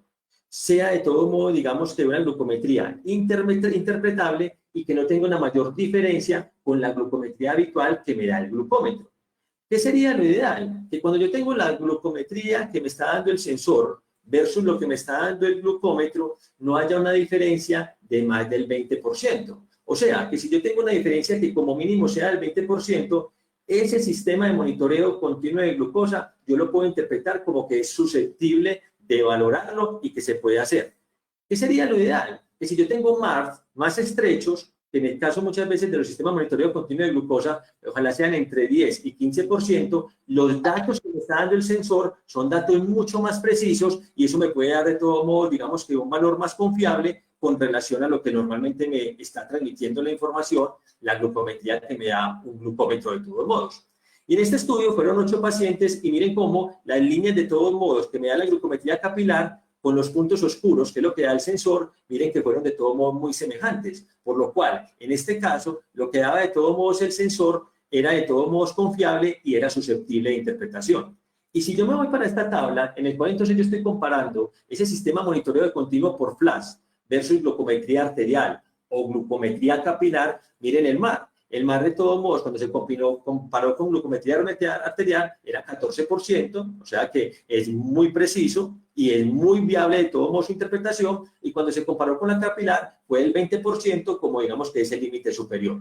sea de todo modo, digamos, que una glucometría interpretable y que no tenga una mayor diferencia con la glucometría habitual que me da el glucómetro. ¿Qué sería lo ideal? Que cuando yo tengo la glucometría que me está dando el sensor versus lo que me está dando el glucómetro, no haya una diferencia de más del 20%. O sea, que si yo tengo una diferencia que como mínimo sea del 20%, ese sistema de monitoreo continuo de glucosa, yo lo puedo interpretar como que es susceptible de valorarlo y que se puede hacer. ¿Qué sería lo ideal? Que si yo tengo MARF más estrechos, que en el caso muchas veces de los sistemas de monitoreo continuo de glucosa, ojalá sean entre 10 y 15%, los datos que me está dando el sensor son datos mucho más precisos y eso me puede dar de todo modo, digamos que un valor más confiable con relación a lo que normalmente me está transmitiendo la información, la glucometría que me da un glucómetro de todos modos. Y en este estudio fueron 8 pacientes y miren cómo las líneas de todos modos que me da la glucometría capilar con los puntos oscuros, que es lo que da el sensor, miren que fueron de todos modos muy semejantes, por lo cual, en este caso, lo que daba de todos modos el sensor era de todos modos confiable y era susceptible de interpretación. Y si yo me voy para esta tabla, en el cual entonces yo estoy comparando ese sistema de monitoreo de continuo por flash versus glucometría arterial o glucometría capilar, miren el MAR. El MAR de todos modos, cuando se comparó con glucometría arterial, era 14%, o sea que es muy preciso y es muy viable de todos modos su interpretación, y cuando se comparó con la capilar fue el 20%, como digamos que es el límite superior.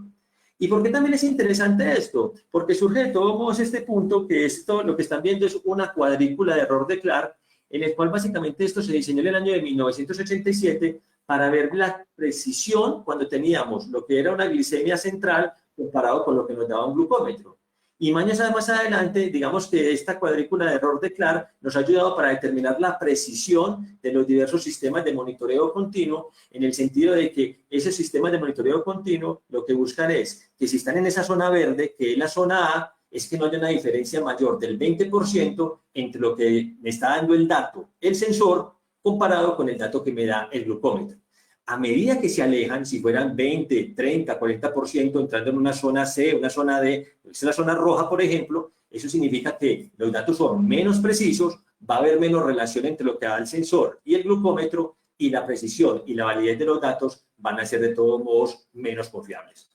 ¿Y por qué también es interesante esto? Porque surge de todos modos este punto, que esto lo que están viendo es una cuadrícula de error de Clark, en el cual básicamente esto se diseñó en el año de 1987 para ver la precisión cuando teníamos lo que era una glicemia central comparado con lo que nos daba un glucómetro. Y años más adelante, digamos que esta cuadrícula de error de Clark nos ha ayudado para determinar la precisión de los diversos sistemas de monitoreo continuo, en el sentido de que esos sistemas de monitoreo continuo lo que buscan es que si están en esa zona verde, que es la zona A, es que no haya una diferencia mayor del 20% entre lo que me está dando el dato, el sensor, comparado con el dato que me da el glucómetro. A medida que se alejan, si fueran 20, 30, 40%, entrando en una zona C, una zona D, es la zona roja, por ejemplo, eso significa que los datos son menos precisos, va a haber menos relación entre lo que da el sensor y el glucómetro, y la precisión y la validez de los datos van a ser de todos modos menos confiables.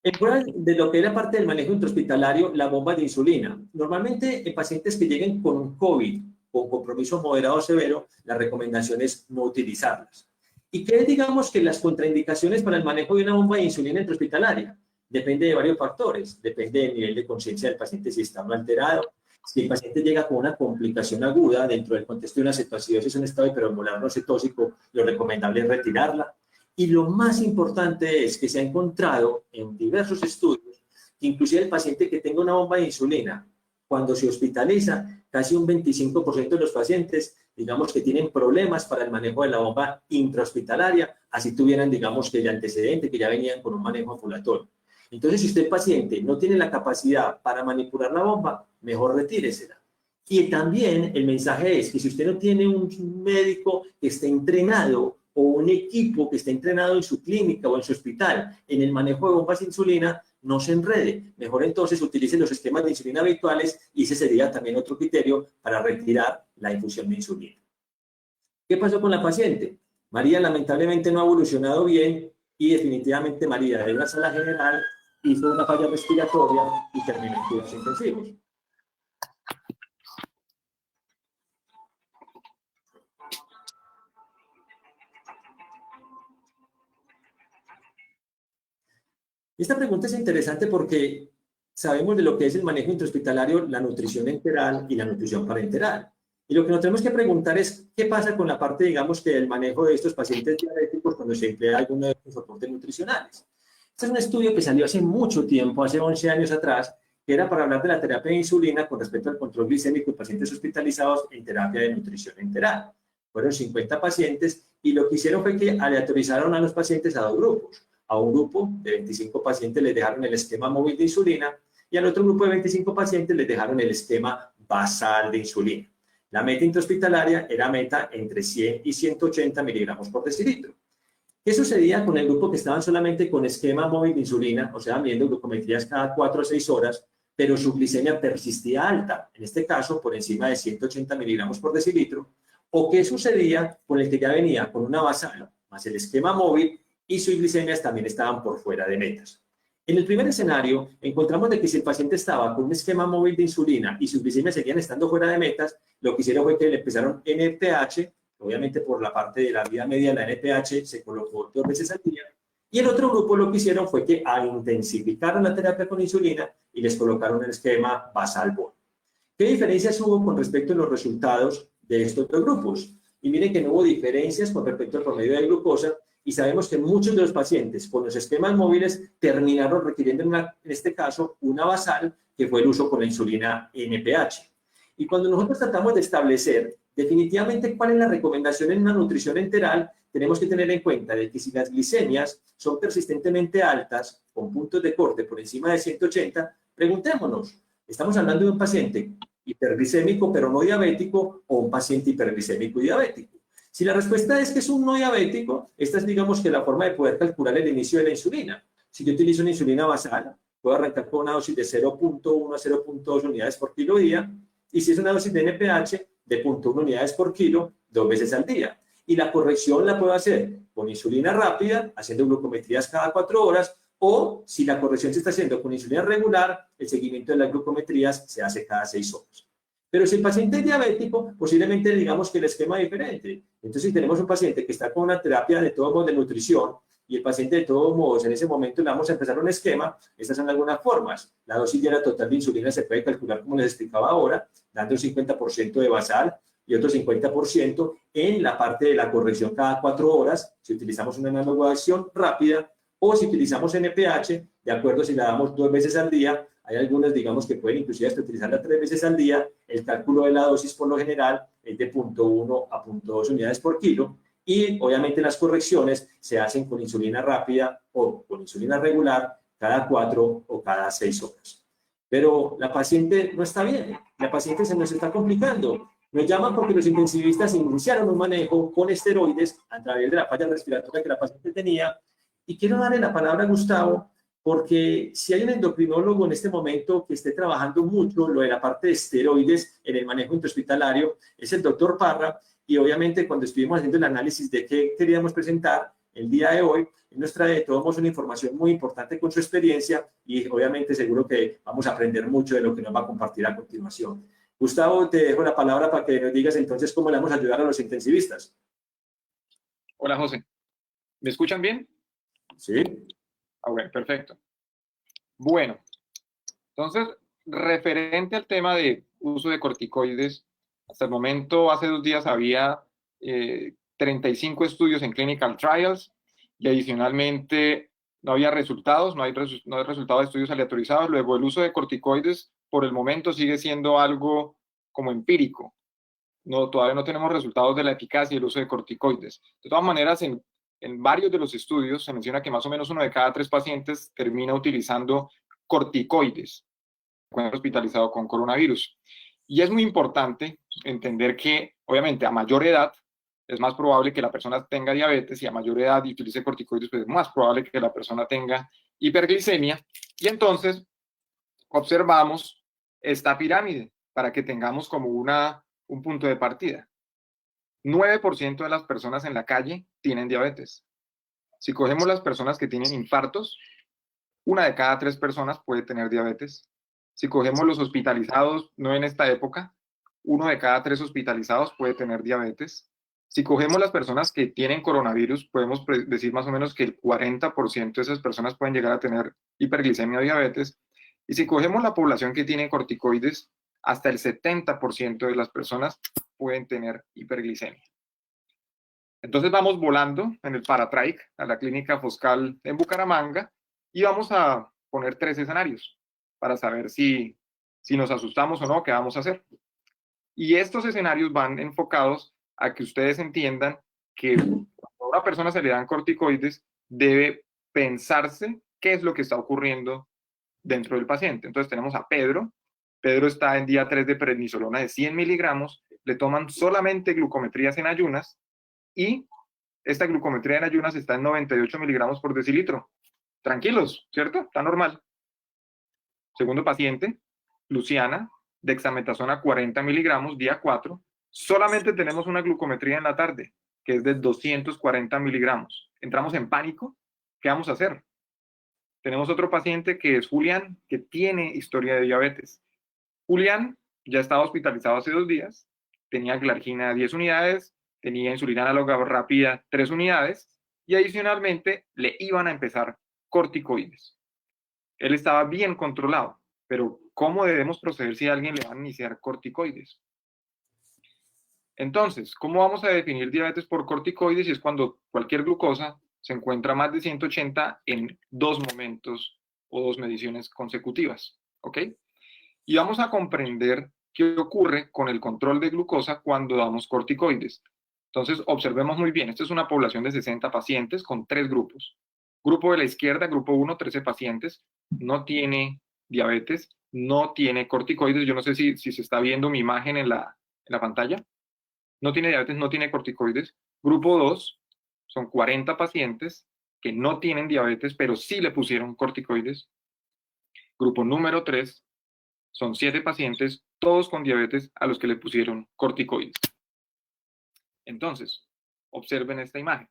En fuera de lo que era parte del manejo intrahospitalario, la bomba de insulina. Normalmente en pacientes que lleguen con COVID, con compromiso moderado o severo, la recomendación es no utilizarlas. ¿Y qué es, digamos, que las contraindicaciones para el manejo de una bomba de insulina intrahospitalaria? Depende de varios factores. Depende del nivel de conciencia del paciente, si está alterado. Si el paciente llega con una complicación aguda dentro del contexto de una cetoacidosis, un estado hiperosmolar no cetósico, lo recomendable es retirarla. Y lo más importante es que se ha encontrado en diversos estudios que inclusive el paciente que tenga una bomba de insulina, cuando se hospitaliza, casi un 25% de los pacientes, digamos que tienen problemas para el manejo de la bomba intrahospitalaria, así tuvieran, digamos, que de antecedente, que ya venían con un manejo ambulatorio. Entonces, si usted, paciente, no tiene la capacidad para manipular la bomba, mejor retíresela. Y también el mensaje es que si usted no tiene un médico que esté entrenado o un equipo que esté entrenado en su clínica o en su hospital en el manejo de bombas de insulina, no se enrede. Mejor entonces utilice los esquemas de insulina habituales y ese sería también otro criterio para retirar la infusión de insulina. ¿Qué pasó con la paciente? María lamentablemente no ha evolucionado bien y definitivamente María de la sala general hizo una falla respiratoria y terminó en cuidados intensivos. Esta pregunta es interesante porque sabemos de lo que es el manejo intrahospitalario, la nutrición enteral y la nutrición parenteral. Y lo que nos tenemos que preguntar es qué pasa con la parte, digamos, que el manejo de estos pacientes diabéticos cuando se emplea alguno de estos soportes nutricionales. Este es un estudio que salió hace mucho tiempo, hace 11 años atrás, que era para hablar de la terapia de insulina con respecto al control glicémico de pacientes hospitalizados en terapia de nutrición enteral. Fueron 50 pacientes y lo que hicieron fue que aleatorizaron a los pacientes a dos grupos. A un grupo de 25 pacientes les dejaron el esquema móvil de insulina y al otro grupo de 25 pacientes les dejaron el esquema basal de insulina. La meta intrahospitalaria era meta entre 100 y 180 miligramos por decilitro. ¿Qué sucedía con el grupo que estaban solamente con esquema móvil de insulina, o sea, viendo glucometrías cada 4 o 6 horas, pero su glicemia persistía alta, en este caso por encima de 180 miligramos por decilitro? ¿O qué sucedía con el que ya venía con una basal más el esquema móvil y sus glicemias también estaban por fuera de metas? En el primer escenario, encontramos de que si el paciente estaba con un esquema móvil de insulina y sus glicemias seguían estando fuera de metas, lo que hicieron fue que le empezaron NPH, obviamente por la parte de la vida media, la NPH se colocó 2 veces al día, y el otro grupo lo que hicieron fue que intensificaron la terapia con insulina y les colocaron el esquema basal BOL. ¿Qué diferencias hubo con respecto a los resultados de estos dos grupos? Y miren que no hubo diferencias con respecto al promedio de glucosa, y sabemos que muchos de los pacientes con los esquemas móviles terminaron requiriendo, en este caso, una basal, que fue el uso con la insulina NPH. Y cuando nosotros tratamos de establecer definitivamente cuál es la recomendación en una nutrición enteral, tenemos que tener en cuenta de que si las glicemias son persistentemente altas, con puntos de corte por encima de 180, preguntémonos, ¿estamos hablando de un paciente hiperglicémico pero no diabético o un paciente hiperglicémico y diabético? Si la respuesta es que es un no diabético, esta es, digamos, que la forma de poder calcular el inicio de la insulina. Si yo utilizo una insulina basal, puedo arrancar con una dosis de 0.1 a 0.2 unidades por kilo día, y si es una dosis de NPH, de 0.1 unidades por kilo, 2 veces al día. Y la corrección la puedo hacer con insulina rápida, haciendo glucometrías cada 4 horas, o si la corrección se está haciendo con insulina regular, el seguimiento de las glucometrías se hace cada 6 horas. Pero si el paciente es diabético, posiblemente digamos que el esquema es diferente. Entonces, si tenemos un paciente que está con una terapia de todos modos de nutrición y el paciente de todos modos en ese momento le vamos a empezar un esquema, estas son algunas formas. La dosis diaria total de insulina se puede calcular, como les explicaba ahora, dando un 50% de basal y otro 50% en la parte de la corrección cada 4 horas, si utilizamos una análogo de acción rápida, o si utilizamos NPH, de acuerdo si la damos 2 veces al día. Hay algunas, digamos, que pueden inclusive hasta utilizarla 3 veces al día. El cálculo de la dosis, por lo general, es de 0.1 a 0.2 unidades por kilo. Y, obviamente, las correcciones se hacen con insulina rápida o con insulina regular cada 4 o cada 6 horas. Pero la paciente no está bien. La paciente se nos está complicando. Nos llaman porque los intensivistas iniciaron un manejo con esteroides a través de la falla respiratoria que la paciente tenía. Y quiero darle la palabra a Gustavo, porque si hay un endocrinólogo en este momento que esté trabajando mucho lo de la parte de esteroides en el manejo intrahospitalario, es el doctor Parra, y obviamente cuando estuvimos haciendo el análisis de qué queríamos presentar el día de hoy, él nos trae de todos modos una información muy importante con su experiencia, y obviamente seguro que vamos a aprender mucho de lo que nos va a compartir a continuación. Gustavo, te dejo la palabra para que nos digas entonces cómo le vamos a ayudar a los intensivistas. Hola, José. ¿Me escuchan bien? Sí. Ok, perfecto. Bueno, entonces, referente al tema de uso de corticoides, hasta el momento, hace 2 días, había 35 estudios en clinical trials y adicionalmente no había resultados, no hay resultados de estudios aleatorizados. Luego, el uso de corticoides, por el momento, sigue siendo algo como empírico. Todavía no tenemos resultados de la eficacia y el uso de corticoides. De todas maneras, en varios de los estudios se menciona que más o menos 1 de cada 3 pacientes termina utilizando corticoides cuando hospitalizado con coronavirus. Y es muy importante entender que, obviamente, a mayor edad es más probable que la persona tenga diabetes, y a mayor edad y utilice corticoides, pues es más probable que la persona tenga hiperglicemia. Y entonces observamos esta pirámide para que tengamos como un punto de partida. 9% de las personas en la calle tienen diabetes. Si cogemos las personas que tienen infartos, 1 de cada 3 personas puede tener diabetes. Si cogemos los hospitalizados, no en esta época, 1 de cada 3 hospitalizados puede tener diabetes. Si cogemos las personas que tienen coronavirus, podemos decir más o menos que el 40% de esas personas pueden llegar a tener hiperglicemia o diabetes. Y si cogemos la población que tiene corticoides, hasta el 70% de las personas pueden tener hiperglicemia. Entonces vamos volando en el Paratrike a la clínica Foscal en Bucaramanga y vamos a poner 3 escenarios. para saber si nos asustamos o no, qué vamos a hacer. Y estos escenarios van enfocados a que ustedes entiendan que cuando a una persona se le dan corticoides, debe pensarse qué es lo que está ocurriendo dentro del paciente. Entonces tenemos a Pedro. Pedro está en día 3 de prednisolona de 100 miligramos, le toman solamente glucometrías en ayunas y esta glucometría en ayunas está en 98 miligramos por decilitro. Tranquilos, ¿cierto? Está normal. Segundo paciente, Luciana, dexametasona 40 miligramos, día 4. Solamente tenemos una glucometría en la tarde, que es de 240 miligramos. Entramos en pánico. ¿Qué vamos a hacer? Tenemos otro paciente que es Julián, que tiene historia de diabetes. Julián ya estaba hospitalizado hace 2 días, tenía glargina 10 unidades, tenía insulina análoga rápida 3 unidades, y adicionalmente le iban a empezar corticoides. Él estaba bien controlado, pero ¿cómo debemos proceder si a alguien le van a iniciar corticoides? Entonces, ¿cómo vamos a definir diabetes por corticoides? Si es cuando cualquier glucosa se encuentra más de 180 en 2 momentos o 2 mediciones consecutivas, ¿ok? Y vamos a comprender qué ocurre con el control de glucosa cuando damos corticoides. Entonces, observemos muy bien. Esta es una población de 60 pacientes con 3 grupos. Grupo de la izquierda, grupo 1, 13 pacientes. No tiene diabetes, no tiene corticoides. Yo no sé si se está viendo mi imagen en la pantalla. No tiene diabetes, no tiene corticoides. Grupo 2, son 40 pacientes que no tienen diabetes, pero sí le pusieron corticoides. Grupo número 3, son 7 pacientes, todos con diabetes, a los que le pusieron corticoides. Entonces, observen esta imagen.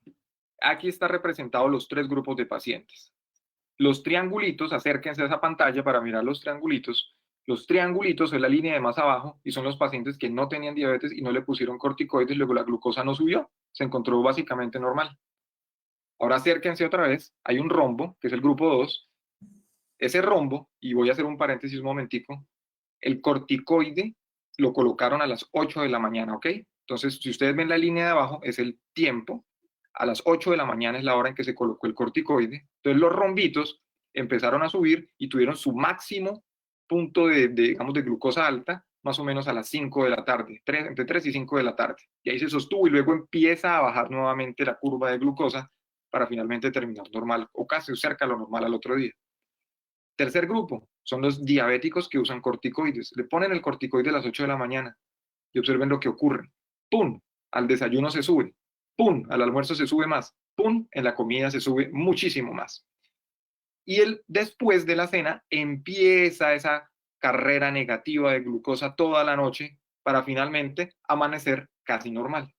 Aquí están representados los 3 grupos de pacientes. Los triangulitos, acérquense a esa pantalla para mirar los triangulitos. Los triangulitos son la línea de más abajo y son los pacientes que no tenían diabetes y no le pusieron corticoides, luego la glucosa no subió, se encontró básicamente normal. Ahora acérquense otra vez, hay un rombo, que es el grupo 2. Ese rombo, y voy a hacer un paréntesis un momentico, el corticoide lo colocaron a las 8 de la mañana, ¿ok? Entonces, si ustedes ven la línea de abajo, es el tiempo. A las 8 de la mañana es la hora en que se colocó el corticoide. Entonces, los rombitos empezaron a subir y tuvieron su máximo punto digamos, de glucosa alta, más o menos a las 5 de la tarde, entre 3 y 5 de la tarde. Y ahí se sostuvo y luego empieza a bajar nuevamente la curva de glucosa para finalmente terminar normal, o casi cerca a lo normal al otro día. Tercer grupo, son los diabéticos que usan corticoides. Le ponen el corticoide a las 8 de la mañana y observen lo que ocurre. ¡Pum! Al desayuno se sube. ¡Pum! Al almuerzo se sube más. ¡Pum! En la comida se sube muchísimo más. Y después de la cena empieza esa carrera negativa de glucosa toda la noche para finalmente amanecer casi normal.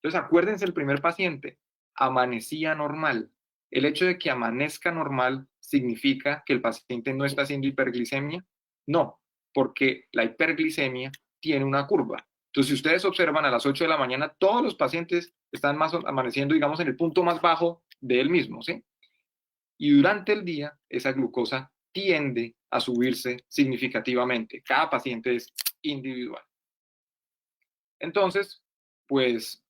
Entonces acuérdense, el primer paciente amanecía normal. El hecho de que amanezca normal significa que el paciente no está haciendo hiperglicemia. No, porque la hiperglicemia tiene una curva. Entonces, si ustedes observan a las 8 de la mañana, todos los pacientes están amaneciendo, digamos, en el punto más bajo de él mismo, ¿sí? Y durante el día, esa glucosa tiende a subirse significativamente. Cada paciente es individual. Entonces, pues,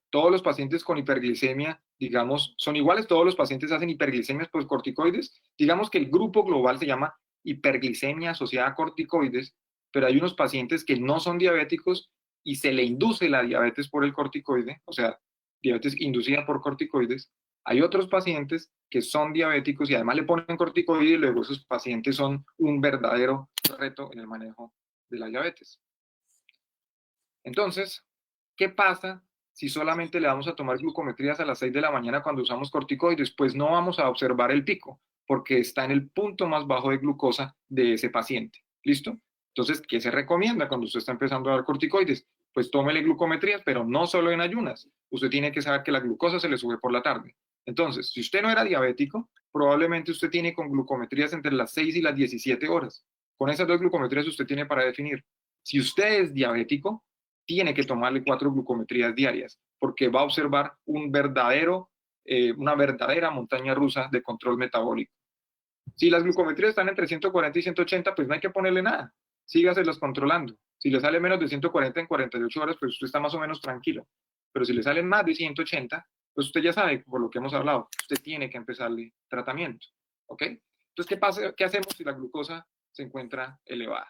todos los pacientes con hiperglicemia, digamos, son iguales, todos los pacientes hacen hiperglicemias por corticoides. Digamos que el grupo global se llama hiperglicemia asociada a corticoides, pero hay unos pacientes que no son diabéticos y se le induce la diabetes por el corticoide, o sea, diabetes inducida por corticoides. Hay otros pacientes que son diabéticos y además le ponen corticoide y luego esos pacientes son un verdadero reto en el manejo de la diabetes. Entonces, ¿qué pasa si solamente le vamos a tomar glucometrías a las 6 de la mañana cuando usamos corticoides? Pues no vamos a observar el pico, porque está en el punto más bajo de glucosa de ese paciente. ¿Listo? Entonces, ¿qué se recomienda cuando usted está empezando a dar corticoides? Pues tómele glucometrías, pero no solo en ayunas. Usted tiene que saber que la glucosa se le sube por la tarde. Entonces, si usted no era diabético, probablemente usted tiene con glucometrías entre las 6 y las 17 horas. Con esas 2 glucometrías usted tiene para definir. Si usted es diabético, tiene que tomarle 4 glucometrías diarias, porque va a observar una verdadera montaña rusa de control metabólico. Si las glucometrías están entre 140 y 180, pues no hay que ponerle nada, sígaselas controlando. Si le sale menos de 140 en 48 horas, pues usted está más o menos tranquilo. Pero si le salen más de 180, pues usted ya sabe, por lo que hemos hablado, usted tiene que empezarle tratamiento, ¿ok? Entonces, ¿qué pasa? ¿Qué hacemos si la glucosa se encuentra elevada?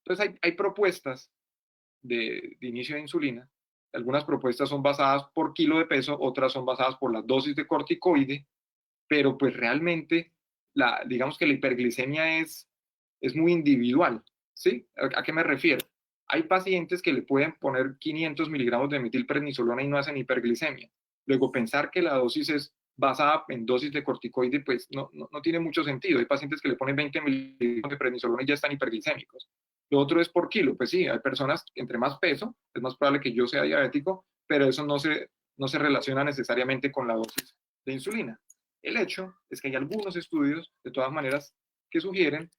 Entonces, hay propuestas de inicio de insulina. Algunas propuestas son basadas por kilo de peso, otras son basadas por la dosis de corticoide, pero pues realmente, digamos que la hiperglicemia es muy individual, ¿sí? ¿A qué me refiero? Hay pacientes que le pueden poner 500 miligramos de metilprednisolona y no hacen hiperglicemia. Luego, pensar que la dosis es basada en dosis de corticoide, pues no tiene mucho sentido. Hay pacientes que le ponen 20 miligramos de prednisolona y ya están hiperglicémicos. Lo otro es por kilo. Pues sí, hay personas que entre más peso, es más probable que yo sea diabético, pero eso no se relaciona necesariamente con la dosis de insulina. El hecho es que hay algunos estudios, de todas maneras, que sugieren,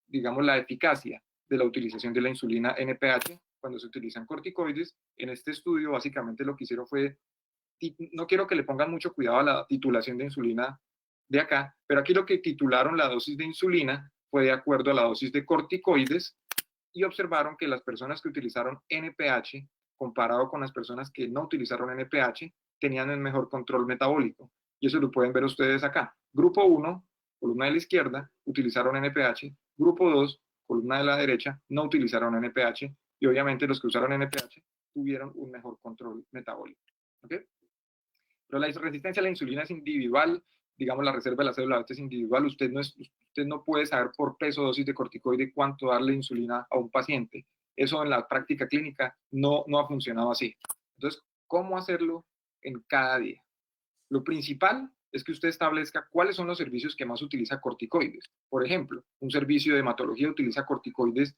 digamos, la eficacia de la utilización de la insulina NPH cuando se utilizan corticoides. En este estudio, básicamente lo que hicieron fue, no quiero que le pongan mucho cuidado a la titulación de insulina de acá, pero aquí lo que titularon la dosis de insulina fue de acuerdo a la dosis de corticoides y observaron que las personas que utilizaron NPH, comparado con las personas que no utilizaron NPH, tenían el mejor control metabólico. Y eso lo pueden ver ustedes acá. Grupo 1, columna de la izquierda, utilizaron NPH. Grupo 2, columna de la derecha, no utilizaron NPH. Y obviamente los que usaron NPH tuvieron un mejor control metabólico. ¿Okay? Pero la resistencia a la insulina es individual. Digamos, la reserva de la célula beta es individual. Usted no puede saber por peso, dosis de corticoide, cuánto darle insulina a un paciente. Eso en la práctica clínica no ha funcionado así. Entonces, ¿cómo hacerlo en cada día? Lo principal es que usted establezca cuáles son los servicios que más utiliza corticoides. Por ejemplo, un servicio de hematología utiliza corticoides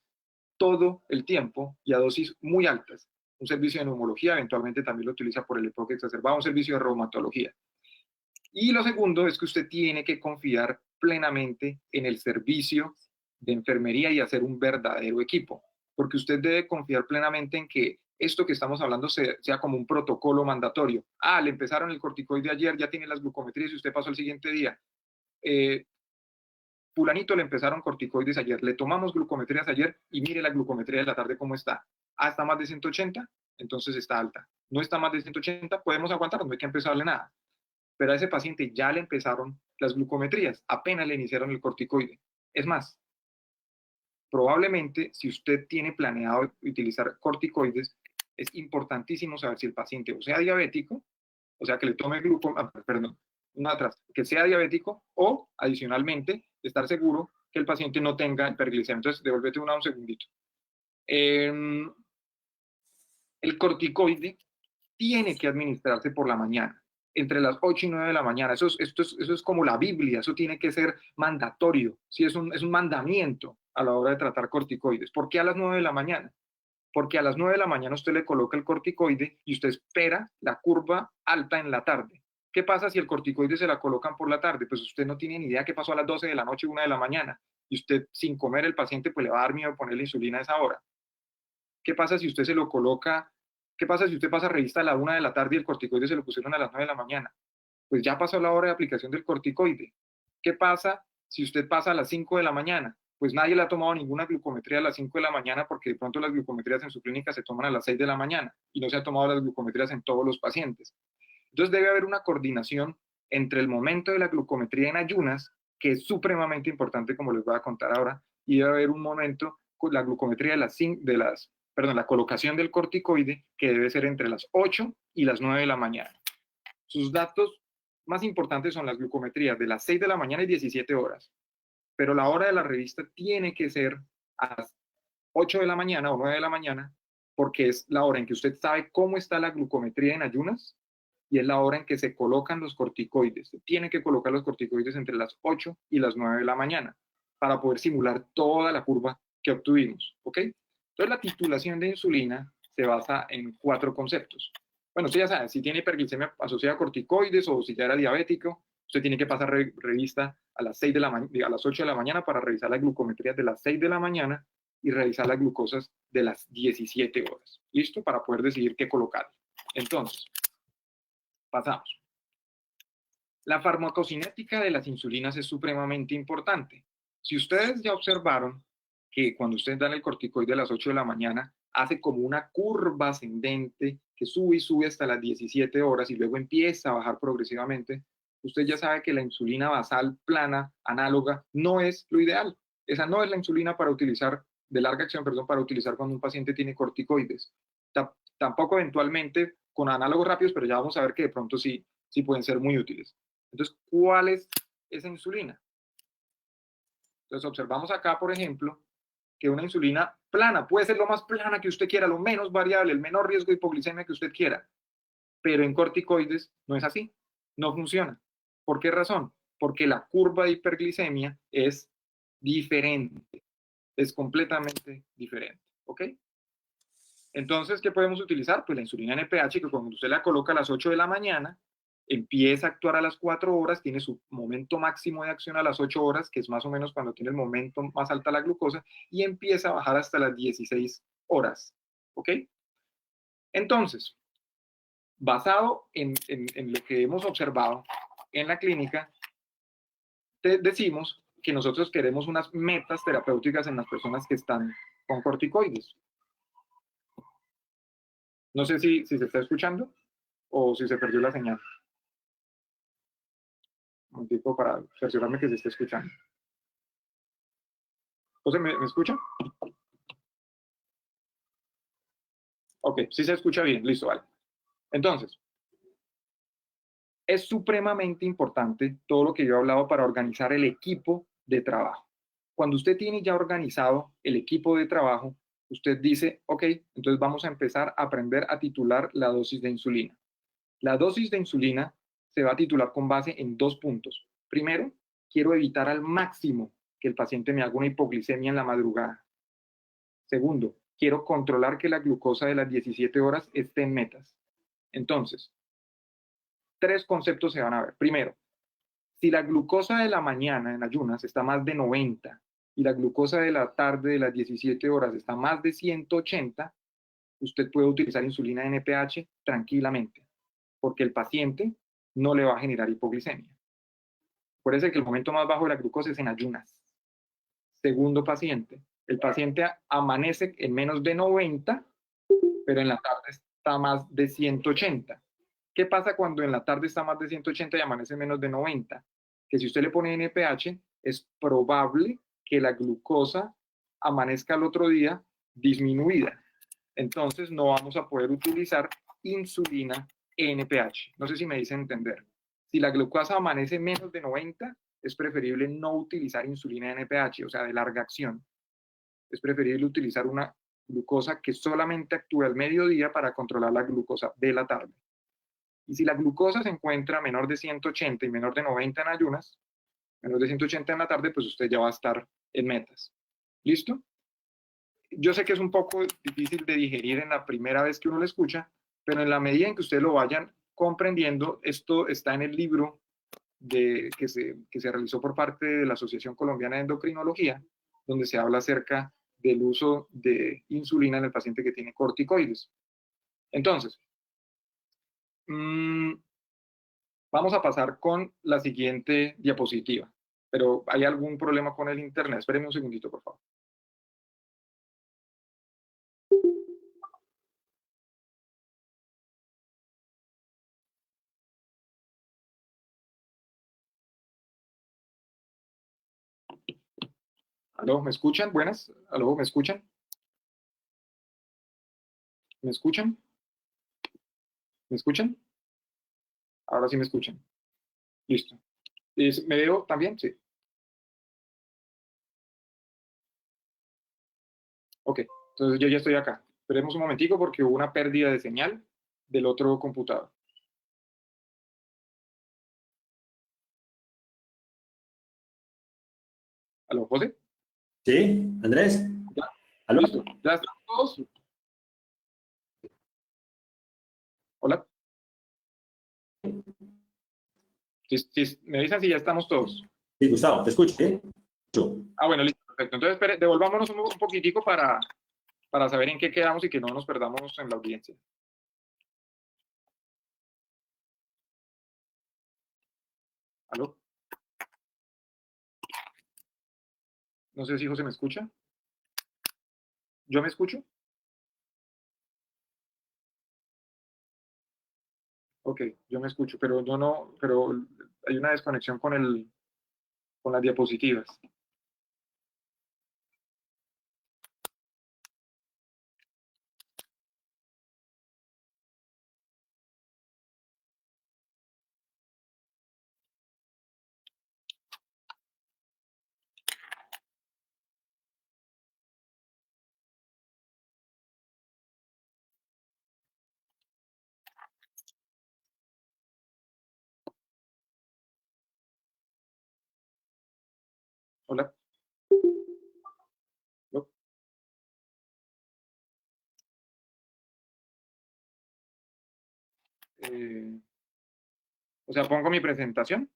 todo el tiempo y a dosis muy altas. Un servicio de neumología eventualmente también lo utiliza por el EPOC exacerbado, un servicio de reumatología. Y lo segundo es que usted tiene que confiar plenamente en el servicio de enfermería y hacer un verdadero equipo, porque usted debe confiar plenamente en que esto que estamos hablando sea como un protocolo mandatorio. Le empezaron el corticoide ayer, ya tiene las glucometrías y usted pasó el siguiente día. Fulanito le empezaron corticoides ayer, le tomamos glucometrías ayer y mire la glucometría de la tarde cómo está. Está más de 180, entonces está alta. No está más de 180, podemos aguantar, no hay que empezarle nada. Pero a ese paciente ya le empezaron las glucometrías, apenas le iniciaron el corticoide. Es más, probablemente si usted tiene planeado utilizar corticoides, es importantísimo saber si el paciente o sea diabético, o sea que le tome que sea diabético, o adicionalmente estar seguro que el paciente no tenga hiperglicemia. Entonces, devuélvete un segundito. El corticoide tiene que administrarse por la mañana, entre las 8 y 9 de la mañana. Eso es como la Biblia, eso tiene que ser mandatorio, ¿sí? Es un mandamiento a la hora de tratar corticoides. ¿Por qué a las 9 de la mañana? Porque a las 9 de la mañana usted le coloca el corticoide y usted espera la curva alta en la tarde. ¿Qué pasa si el corticoide se la colocan por la tarde? Pues usted no tiene ni idea qué pasó a las 12 de la noche, 1 de la mañana. Y usted, sin comer, el paciente pues le va a dar miedo ponerle insulina a esa hora. ¿Qué pasa si usted se lo coloca? ¿Qué pasa si usted pasa revista a la 1 de la tarde y el corticoide se lo pusieron a las 9 de la mañana? Pues ya pasó la hora de aplicación del corticoide. ¿Qué pasa si usted pasa a las 5 de la mañana? Pues nadie le ha tomado ninguna glucometría a las 5 de la mañana porque de pronto las glucometrías en su clínica se toman a las 6 de la mañana y no se ha tomado las glucometrías en todos los pacientes. Entonces debe haber una coordinación entre el momento de la glucometría en ayunas, que es supremamente importante como les voy a contar ahora, y debe haber un momento con la glucometría la colocación del corticoide, que debe ser entre las 8 y las 9 de la mañana. Sus datos más importantes son las glucometrías de las 6 de la mañana y 17 horas. Pero la hora de la revista tiene que ser a las 8 de la mañana o 9 de la mañana, porque es la hora en que usted sabe cómo está la glucometría en ayunas y es la hora en que se colocan los corticoides. Se tienen que colocar los corticoides entre las 8 y las 9 de la mañana para poder simular toda la curva que obtuvimos. ¿Ok? Entonces, la titulación de insulina se basa en 4 conceptos. Bueno, usted ya sabe, si tiene hiperglicemia asociada a corticoides o si ya era diabético, usted tiene que pasar revista a las 8 de la mañana para revisar las glucometrías de las 6 de la mañana y revisar las glucosas de las 17 horas. ¿Listo? Para poder decidir qué colocar. Entonces, pasamos. La farmacocinética de las insulinas es supremamente importante. Si ustedes ya observaron que cuando ustedes dan el corticoide a las 8 de la mañana, hace como una curva ascendente que sube y sube hasta las 17 horas y luego empieza a bajar progresivamente, usted ya sabe que la insulina basal plana, análoga, no es lo ideal. Esa no es la insulina para utilizar, de larga acción, perdón, para utilizar cuando un paciente tiene corticoides. Tampoco eventualmente con análogos rápidos, pero ya vamos a ver que de pronto sí pueden ser muy útiles. Entonces, ¿cuál es esa insulina? Entonces, observamos acá, por ejemplo, que una insulina plana puede ser lo más plana que usted quiera, lo menos variable, el menor riesgo de hipoglicemia que usted quiera, pero en corticoides no es así, no funciona. ¿Por qué razón? Porque la curva de hiperglicemia es diferente, es completamente diferente, ¿ok? Entonces, ¿qué podemos utilizar? Pues la insulina NPH, que cuando usted la coloca a las 8 de la mañana, empieza a actuar a las 4 horas, tiene su momento máximo de acción a las 8 horas, que es más o menos cuando tiene el momento más alta la glucosa, y empieza a bajar hasta las 16 horas, ¿ok? Entonces, basado en lo que hemos observado en la clínica, decimos que nosotros queremos unas metas terapéuticas en las personas que están con corticoides. No sé si se está escuchando o si se perdió la señal. Un tipo para cerciorarme que se esté escuchando. José, ¿me escucha? Ok, sí se escucha bien, listo, vale. Entonces, es supremamente importante todo lo que yo he hablado para organizar el equipo de trabajo. Cuando usted tiene ya organizado el equipo de trabajo, usted dice, ok, entonces vamos a empezar a aprender a titular la dosis de insulina. La dosis de insulina se va a titular con base en 2 puntos. Primero, quiero evitar al máximo que el paciente me haga una hipoglicemia en la madrugada. Segundo, quiero controlar que la glucosa de las 17 horas esté en metas. Entonces, 3 conceptos se van a ver. Primero, si la glucosa de la mañana en ayunas está más de 90 y la glucosa de la tarde de las 17 horas está más de 180, usted puede utilizar insulina NPH tranquilamente, porque el paciente no le va a generar hipoglicemia. Acuérdense que el momento más bajo de la glucosa es en ayunas. Segundo paciente, el paciente amanece en menos de 90, pero en la tarde está más de 180. ¿Qué pasa cuando en la tarde está más de 180 y amanece menos de 90? Que si usted le pone NPH, es probable que la glucosa amanezca al otro día disminuida. Entonces no vamos a poder utilizar insulina NPH. No sé si me dicen entender. Si la glucosa amanece menos de 90, es preferible no utilizar insulina NPH, o sea, de larga acción. Es preferible utilizar una glucosa que solamente actúe al mediodía para controlar la glucosa de la tarde. Y si la glucosa se encuentra menor de 180 y menor de 90 en ayunas, menor de 180 en la tarde, pues usted ya va a estar en metas. ¿Listo? Yo sé que es un poco difícil de digerir en la primera vez que uno lo escucha, pero en la medida en que ustedes lo vayan comprendiendo, esto está en el libro que se realizó por parte de la Asociación Colombiana de Endocrinología, donde se habla acerca del uso de insulina en el paciente que tiene corticoides. Entonces, vamos a pasar con la siguiente diapositiva, pero ¿hay algún problema con el internet? Espérenme un segundito, por favor. ¿Aló? ¿Me escuchan? Buenas. ¿Aló? ¿Me escuchan? ¿Me escuchan? ¿Me escuchan? Ahora sí me escuchan. Listo. ¿Me veo también? Sí. Ok. Entonces yo ya estoy acá. Esperemos un momentico porque hubo una pérdida de señal del otro computador. ¿Aló, José? ¿Sí? ¿Andrés? ¿Ya? ¿Aló? Listo. ¿Ya están todos? Hola. Me dicen si ya estamos todos. Sí, Gustavo, te escucho. ¿Sí? Ah, bueno, listo. Perfecto. Entonces, devolvámonos un poquitico para saber en qué quedamos y que no nos perdamos en la audiencia. ¿Aló? No sé si José me escucha. ¿Yo me escucho? Ok, yo me escucho, pero pero hay una desconexión con las diapositivas. Hola. ¿No? O sea, pongo mi presentación.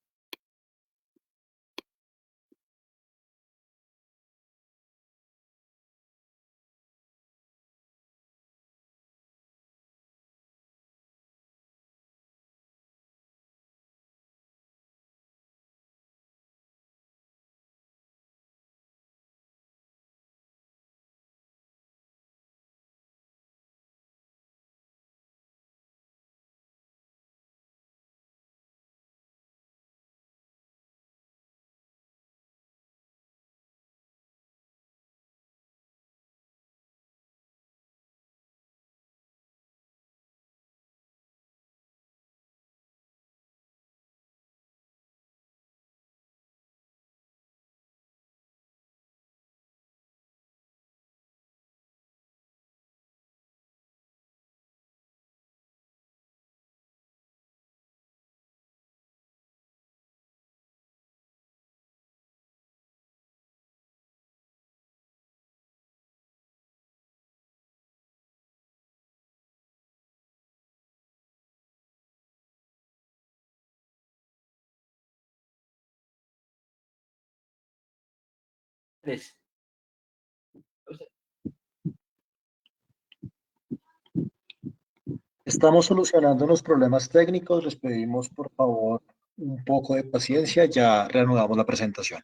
Estamos solucionando unos problemas técnicos. Les pedimos, por favor, un poco de paciencia. Ya reanudamos la presentación.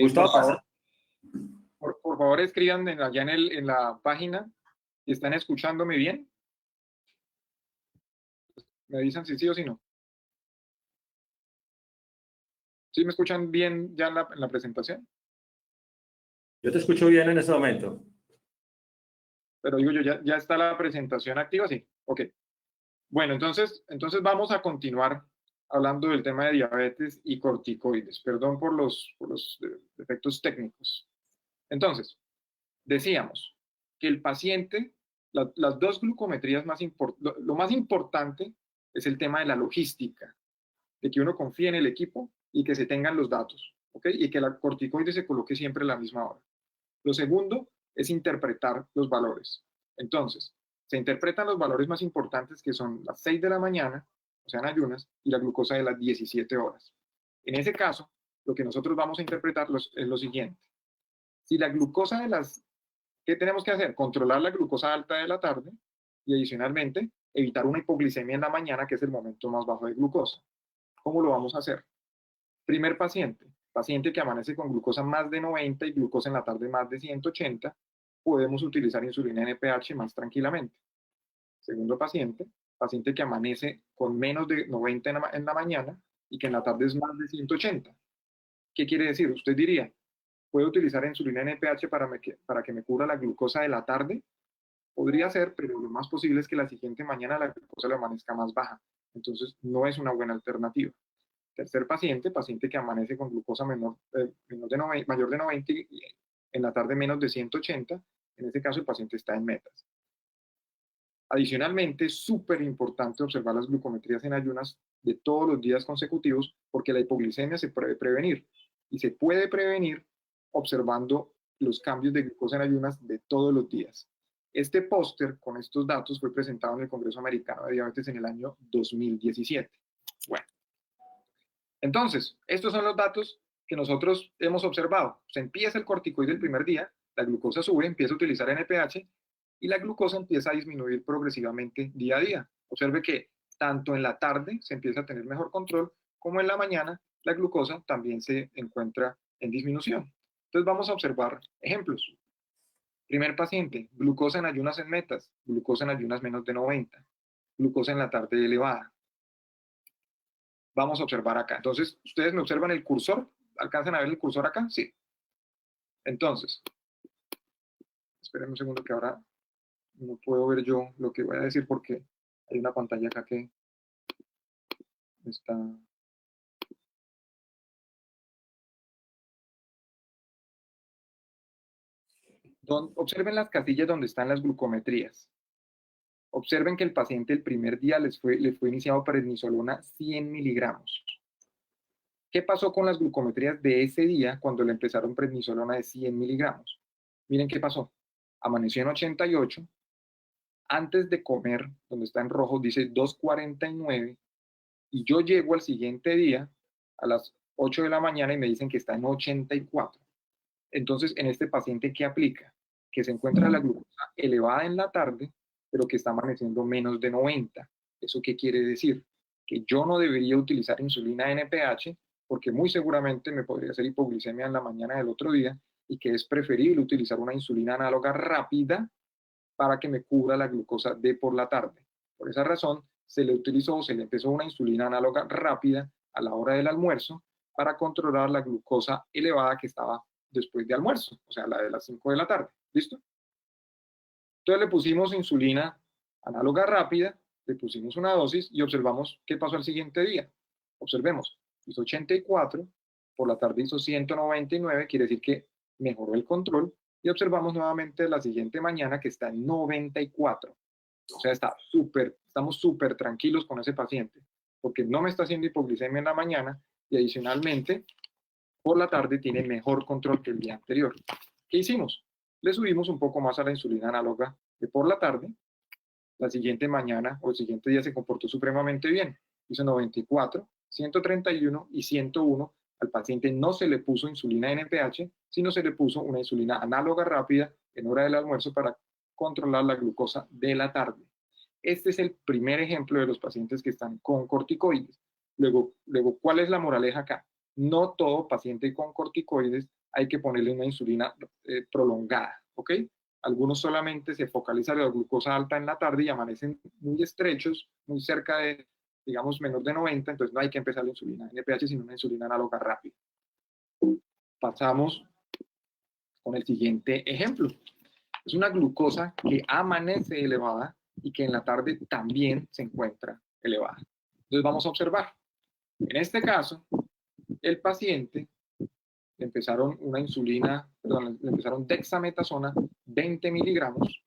Gustavo, Por favor, escriban allá en la página si están escuchándome bien. Me dicen si sí o si no. ¿Sí me escuchan bien ya en la presentación? yo te escucho bien en este momento. Pero digo yo, ya está la presentación activa, sí. Ok. Bueno, entonces vamos a continuar hablando del tema de diabetes y corticoides. Perdón por los defectos técnicos. Entonces, decíamos que el paciente, las dos glucometrías más importantes, lo más importante es el tema de la logística, de que uno confíe en el equipo y que se tengan los datos, ¿ok? Y que la corticoide se coloque siempre a la misma hora. Lo segundo es interpretar los valores. Entonces, se interpretan los valores más importantes, que son las 6 de la mañana, o sea, en ayunas, y la glucosa de las 17 horas. En ese caso, lo que nosotros vamos a interpretar es lo siguiente. Si la glucosa de las... ¿Qué tenemos que hacer? Controlar la glucosa alta de la tarde y adicionalmente evitar una hipoglicemia en la mañana, que es el momento más bajo de glucosa. ¿Cómo lo vamos a hacer? Primer paciente, paciente que amanece con glucosa más de 90 y glucosa en la tarde más de 180, podemos utilizar insulina NPH más tranquilamente. Segundo paciente, paciente que amanece con menos de 90 en la mañana y que en la tarde es más de 180. ¿Qué quiere decir? Usted diría, ¿puedo utilizar insulina NPH para que me cubra la glucosa de la tarde? Podría ser, pero lo más posible es que la siguiente mañana la glucosa le amanezca más baja. Entonces, no es una buena alternativa. Tercer paciente, paciente que amanece con glucosa mayor de 90 y en la tarde menos de 180. En este caso, el paciente está en metas. Adicionalmente, es súper importante observar las glucometrías en ayunas de todos los días consecutivos porque la hipoglicemia se puede prevenir y se puede prevenir observando los cambios de glucosa en ayunas de todos los días. Este póster con estos datos fue presentado en el Congreso Americano de Diabetes en el año 2017. Bueno, entonces, estos son los datos que nosotros hemos observado. Se empieza el corticoide el primer día, la glucosa sube, empieza a utilizar NPH y la glucosa empieza a disminuir progresivamente día a día. Observe que tanto en la tarde se empieza a tener mejor control, como en la mañana la glucosa también se encuentra en disminución. Entonces vamos a observar ejemplos. Primer paciente, glucosa en ayunas en metas, glucosa en ayunas menos de 90, glucosa en la tarde elevada. Vamos a observar acá. Entonces, ¿ustedes me observan el cursor? ¿Alcanzan a ver el cursor acá? Sí. Entonces, esperen un segundo que ahora no puedo ver yo lo que voy a decir porque hay una pantalla acá que está... Observen las casillas donde están las glucometrías. Observen que el paciente el primer día le fue iniciado prednisolona 100 miligramos. ¿Qué pasó con las glucometrías de ese día cuando le empezaron prednisolona de 100 miligramos? Miren qué pasó. Amaneció en 88. Antes de comer, donde está en rojo, dice 249. Y yo llego al siguiente día a las 8 de la mañana y me dicen que está en 84. Entonces, en este paciente, ¿qué aplica? Que se encuentra la glucosa elevada en la tarde, pero que está amaneciendo menos de 90. ¿Eso qué quiere decir? Que yo no debería utilizar insulina NPH porque muy seguramente me podría hacer hipoglicemia en la mañana del otro día y que es preferible utilizar una insulina análoga rápida para que me cubra la glucosa de por la tarde. Por esa razón, se le empezó una insulina análoga rápida a la hora del almuerzo para controlar la glucosa elevada que estaba después de almuerzo, o sea, la de las 5 de la tarde. ¿Listo? Entonces le pusimos insulina análoga rápida, le pusimos una dosis y observamos qué pasó al siguiente día. Observemos, hizo 84, por la tarde hizo 199, quiere decir que mejoró el control, y observamos nuevamente la siguiente mañana que está en 94. O sea, estamos súper tranquilos con ese paciente, porque no me está haciendo hipoglicemia en la mañana y adicionalmente por la tarde tiene mejor control que el día anterior. ¿Qué hicimos? Le subimos un poco más a la insulina análoga de por la tarde. La siguiente mañana o el siguiente día se comportó supremamente bien. Hizo 94, 131 y 101. Al paciente no se le puso insulina NPH, sino se le puso una insulina análoga rápida en hora del almuerzo para controlar la glucosa de la tarde. Este es el primer ejemplo de los pacientes que están con corticoides. Luego, ¿cuál es la moraleja acá? No todo paciente con corticoides hay que ponerle una insulina prolongada, ¿ok? Algunos solamente se focalizan en la glucosa alta en la tarde y amanecen muy estrechos, muy cerca de, digamos, menor de 90, entonces no hay que empezar la insulina NPH, sino una insulina análoga rápida. Pasamos con el siguiente ejemplo. Es una glucosa que amanece elevada y que en la tarde también se encuentra elevada. Entonces vamos a observar. En este caso, el paciente le empezaron le empezaron dexametasona 20 miligramos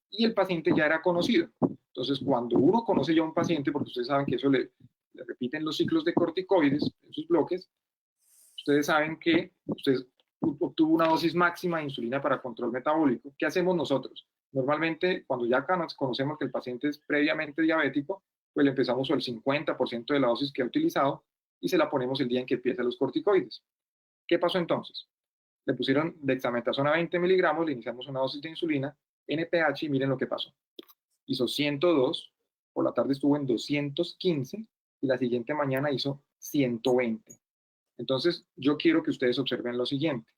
y el paciente ya era conocido. Entonces, cuando uno conoce ya a un paciente, porque ustedes saben que eso le repiten los ciclos de corticoides en sus bloques, ustedes saben que usted obtuvo una dosis máxima de insulina para control metabólico. ¿Qué hacemos nosotros? Normalmente, cuando ya conocemos que el paciente es previamente diabético, pues le empezamos el 50% de la dosis que ha utilizado y se la ponemos el día en que empieza los corticoides. ¿Qué pasó entonces? le pusieron dexametasona 20 miligramos, le iniciamos una dosis de insulina, NPH, y miren lo que pasó. Hizo 102, por la tarde estuvo en 215, y la siguiente mañana hizo 120. Entonces, yo quiero que ustedes observen lo siguiente.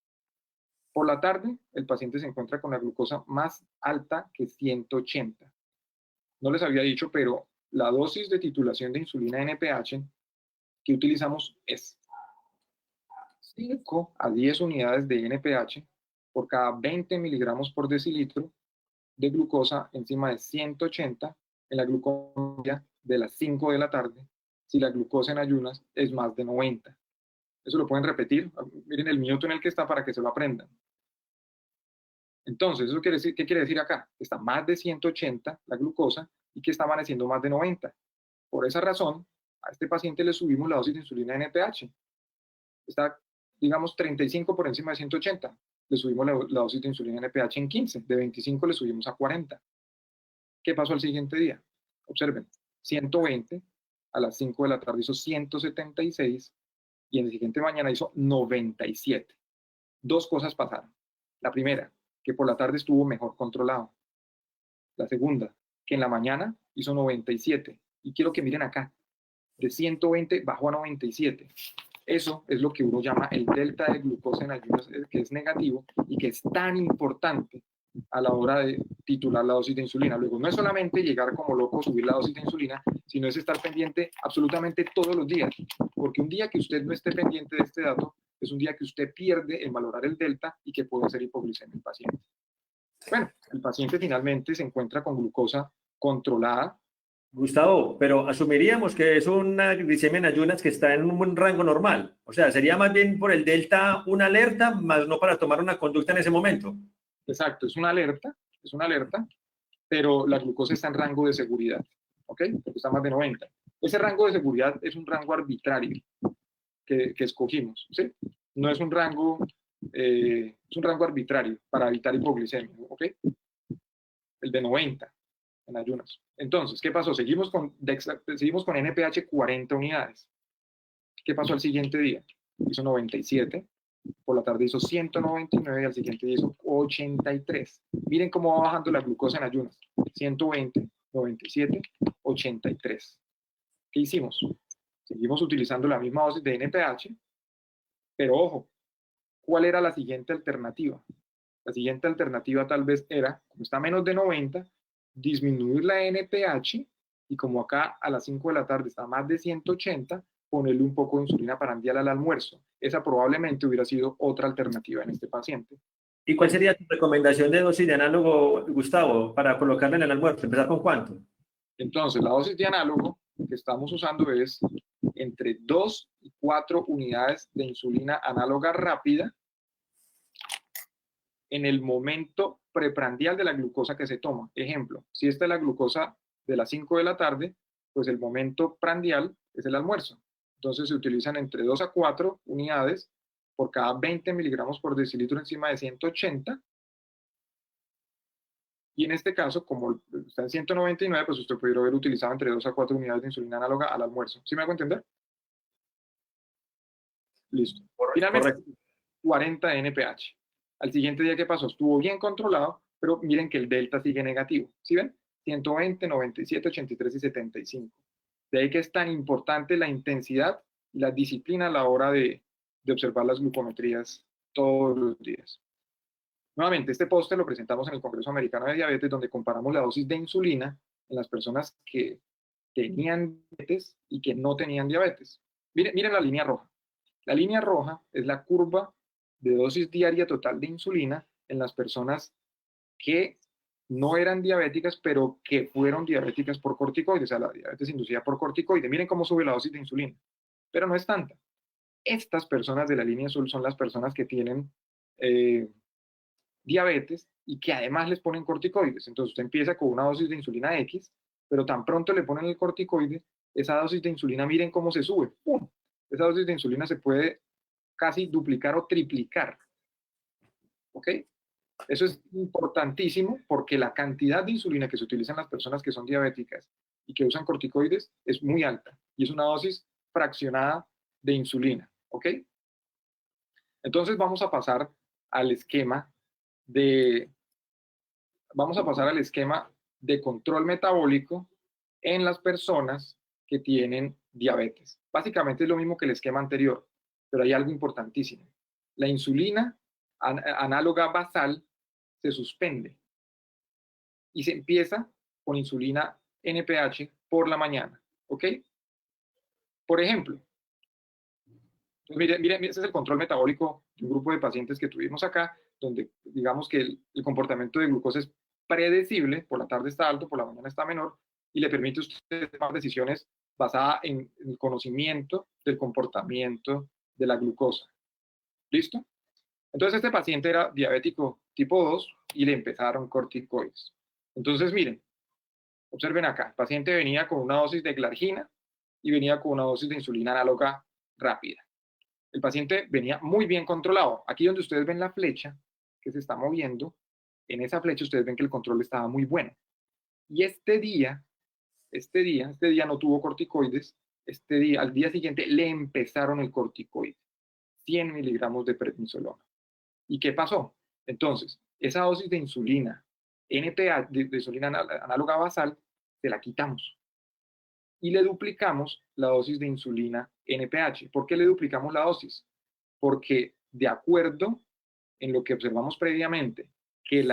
Por la tarde, el paciente se encuentra con la glucosa más alta que 180. No les había dicho, pero la dosis de titulación de insulina NPH que utilizamos es 5 a 10 unidades de NPH por cada 20 miligramos por decilitro de glucosa encima de 180 en la glucosa de las 5 de la tarde, si la glucosa en ayunas es más de 90. Eso lo pueden repetir. Miren el minuto en el que está para que se lo aprendan. Entonces, ¿eso quiere decir, qué quiere decir acá? Está más de 180 la glucosa y que está amaneciendo más de 90. Por esa razón, a este paciente le subimos la dosis de insulina NPH. Está, digamos, 35 por encima de 180. Le subimos la dosis de insulina NPH en 15. De 25 le subimos a 40. ¿Qué pasó al siguiente día? Observen, 120, a las 5 de la tarde hizo 176 y en el siguiente mañana hizo 97. Dos cosas pasaron. La primera, que por la tarde estuvo mejor controlado. La segunda, que en la mañana hizo 97. Y quiero que miren acá, de 120 bajó a 97. Eso es lo que uno llama el delta de glucosa en ayunas, que es negativo y que es tan importante a la hora de titular la dosis de insulina. Luego, no es solamente llegar como loco, subir la dosis de insulina, sino es estar pendiente absolutamente todos los días. Porque un día que usted no esté pendiente de este dato, es un día que usted pierde en valorar el delta y que puede ser hipoglicemia en el paciente. Bueno, el paciente finalmente se encuentra con glucosa controlada. Gustavo, pero asumiríamos que es una glicemia en ayunas que está en un buen rango normal. O sea, sería más bien por el delta una alerta, más no para tomar una conducta en ese momento. Exacto, es una alerta, pero la glucosa está en rango de seguridad, ¿ok? Porque está más de 90. Ese rango de seguridad es un rango arbitrario que escogimos, ¿sí? No es un rango, es un rango arbitrario para evitar hipoglicemia, ¿ok? El de 90 en ayunas. Entonces, ¿qué pasó? Seguimos con NPH 40 unidades. ¿Qué pasó al siguiente día? Hizo 97, por la tarde hizo 199 y al siguiente día hizo 83. Miren cómo va bajando la glucosa en ayunas. 120, 97, 83. ¿Qué hicimos? Seguimos utilizando la misma dosis de NPH, pero ojo, ¿cuál era la siguiente alternativa? La siguiente alternativa tal vez era, como está menos de 90, disminuir la NPH y como acá a las 5 de la tarde está más de 180, ponerle un poco de insulina parandial al almuerzo. Esa probablemente hubiera sido otra alternativa en este paciente. ¿Y cuál sería tu recomendación de dosis de análogo, Gustavo, para colocarla en el almuerzo? ¿Empezar con cuánto? Entonces, la dosis de análogo que estamos usando es entre 2 y 4 unidades de insulina análoga rápida en el momento preprandial de la glucosa que se toma. Ejemplo, si esta es la glucosa de las 5 de la tarde, pues el momento prandial es el almuerzo. Entonces se utilizan entre 2 a 4 unidades por cada 20 miligramos por decilitro encima de 180. Y en este caso, como está en 199, pues usted pudiera haber utilizado entre 2 a 4 unidades de insulina análoga al almuerzo. ¿Sí me hago entender? Listo. Finalmente, correcto. 40 de NPH. Al siguiente día, ¿qué pasó? Estuvo bien controlado, pero miren que el delta sigue negativo. ¿Sí ven? 120, 97, 83 y 75. De ahí que es tan importante la intensidad y la disciplina a la hora de observar las glucometrías todos los días. Nuevamente, este póster lo presentamos en el Congreso Americano de Diabetes, donde comparamos la dosis de insulina en las personas que tenían diabetes y que no tenían diabetes. Miren la línea roja. La línea roja es la curva de dosis diaria total de insulina en las personas que no eran diabéticas, pero que fueron diabéticas por corticoides, o sea, la diabetes inducida por corticoides. Miren cómo sube la dosis de insulina, pero no es tanta. Estas personas de la línea azul son las personas que tienen diabetes y que además les ponen corticoides. Entonces usted empieza con una dosis de insulina X, pero tan pronto le ponen el corticoide, esa dosis de insulina, miren cómo se sube. ¡Pum! Esa dosis de insulina se puede casi duplicar o triplicar. ¿Ok? Eso es importantísimo porque la cantidad de insulina que se utiliza en las personas que son diabéticas y que usan corticoides es muy alta y es una dosis fraccionada de insulina. ¿Ok? Entonces vamos a pasar al esquema de, vamos a pasar al esquema de control metabólico en las personas que tienen diabetes. Básicamente es lo mismo que el esquema anterior, pero hay algo importantísimo. La insulina análoga basal se suspende y se empieza con insulina NPH por la mañana, ¿ok? Por ejemplo, miren, ese es el control metabólico de un grupo de pacientes que tuvimos acá, donde digamos que el comportamiento de glucosa es predecible, por la tarde está alto, por la mañana está menor, y le permite a usted tomar decisiones basadas en el conocimiento del comportamiento de la glucosa. ¿Listo? Entonces este paciente era diabético tipo 2 y le empezaron corticoides. Entonces miren, observen acá, el paciente venía con una dosis de glargina y venía con una dosis de insulina análoga rápida. El paciente venía muy bien controlado. Aquí donde ustedes ven la flecha que se está moviendo, en esa flecha ustedes ven que el control estaba muy bueno. Y este día no tuvo corticoides, al día siguiente le empezaron el corticoide, 100 miligramos de prednisolona. ¿Y qué pasó? Entonces, esa dosis de insulina, NPA, de insulina análoga basal, se la quitamos. Y le duplicamos la dosis de insulina NPH. ¿Por qué le duplicamos la dosis? Porque de acuerdo en lo que observamos previamente, que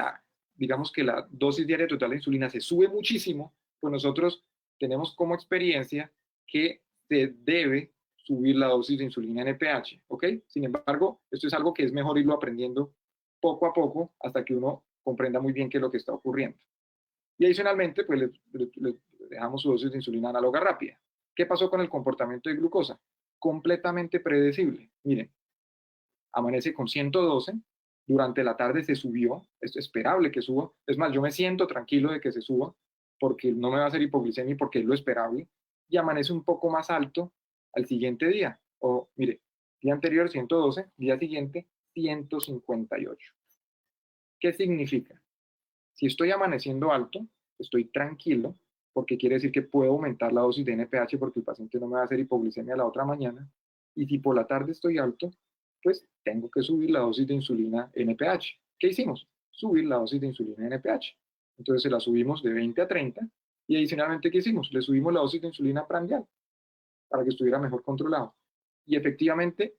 digamos que la dosis diaria total de insulina se sube muchísimo, pues nosotros tenemos como experiencia que se debe subir la dosis de insulina NPH, ¿ok? Sin embargo, esto es algo que es mejor irlo aprendiendo poco a poco hasta que uno comprenda muy bien qué es lo que está ocurriendo. Y adicionalmente, pues le dejamos su dosis de insulina análoga rápida. ¿Qué pasó con el comportamiento de glucosa? Completamente predecible. Miren, amanece con 112, durante la tarde se subió, es esperable que suba, es más, yo me siento tranquilo de que se suba, porque no me va a hacer hipoglicemia, porque es lo esperable, y amanece un poco más alto al siguiente día. O, mire, día anterior 112, día siguiente 158. ¿Qué significa? Si estoy amaneciendo alto, estoy tranquilo, porque quiere decir que puedo aumentar la dosis de NPH porque el paciente no me va a hacer hipoglicemia la otra mañana. Y si por la tarde estoy alto, pues tengo que subir la dosis de insulina NPH. ¿Qué hicimos? Subir la dosis de insulina NPH. Entonces se la subimos de 20 a 30 y adicionalmente, ¿qué hicimos? Le subimos la dosis de insulina prandial para que estuviera mejor controlado. Y efectivamente,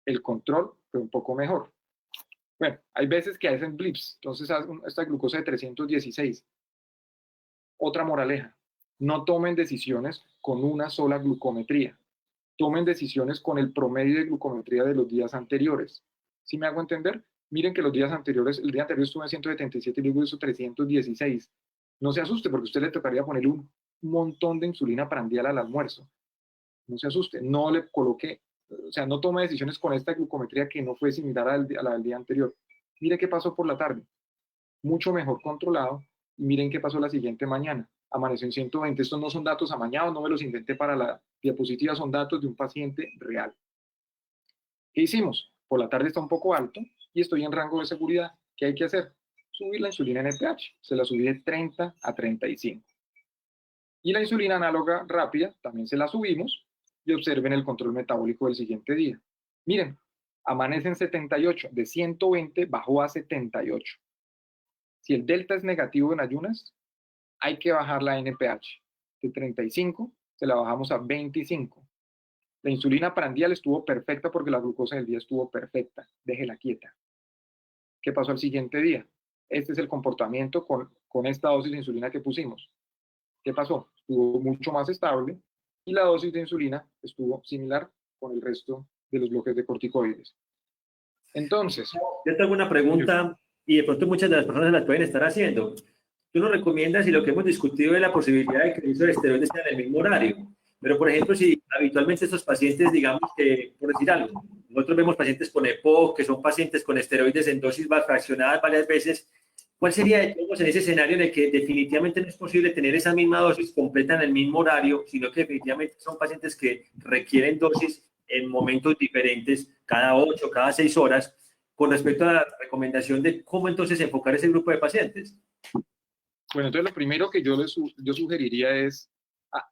el control fue un poco mejor. Bueno, hay veces que hacen blips, entonces esta glucosa de 316. Otra moraleja, no tomen decisiones con una sola glucometría. Tomen decisiones con el promedio de glucometría de los días anteriores. ¿Sí me hago entender? Miren que los días anteriores, el día anterior estuve en 177 y luego hizo 316. No se asuste porque a usted le tocaría poner un montón de insulina prandial al almuerzo. No se asuste, no le coloque, o sea, no tome decisiones con esta glucometría que no fue similar a la del día anterior. Mire qué pasó por la tarde, mucho mejor controlado, y miren qué pasó la siguiente mañana, amaneció en 120. Estos no son datos amañados, no me los inventé para la diapositiva, son datos de un paciente real. ¿Qué hicimos? Por la tarde está un poco alto y estoy en rango de seguridad. ¿Qué hay que hacer? Subir la insulina NPH, se la subí de 30 a 35. Y la insulina análoga rápida también se la subimos, y observen el control metabólico del siguiente día. Miren, amanece en 78, de 120 bajó a 78. Si el delta es negativo en ayunas, hay que bajar la NPH. De 35 se la bajamos a 25. La insulina prandial estuvo perfecta porque la glucosa del día estuvo perfecta. Déjela quieta. ¿Qué pasó al siguiente día? Este es el comportamiento con esta dosis de insulina que pusimos. ¿Qué pasó? Estuvo mucho más estable y la dosis de insulina estuvo similar con el resto de los bloques de corticoides. Entonces, yo tengo una pregunta y de pronto muchas de las personas las pueden estar haciendo. Tú nos recomiendas, y lo que hemos discutido es la posibilidad de que el uso de esteroides sea en el mismo horario. Pero, por ejemplo, si habitualmente estos pacientes, digamos que, por decir algo, nosotros vemos pacientes con EPOC, que son pacientes con esteroides en dosis fraccionadas varias veces, ¿cuál sería en ese escenario en el que definitivamente no es posible tener esa misma dosis completa en el mismo horario, sino que definitivamente son pacientes que requieren dosis en momentos diferentes, cada 8, cada 6 horas, con respecto a la recomendación de cómo entonces enfocar ese grupo de pacientes? Bueno, entonces lo primero que yo sugeriría es,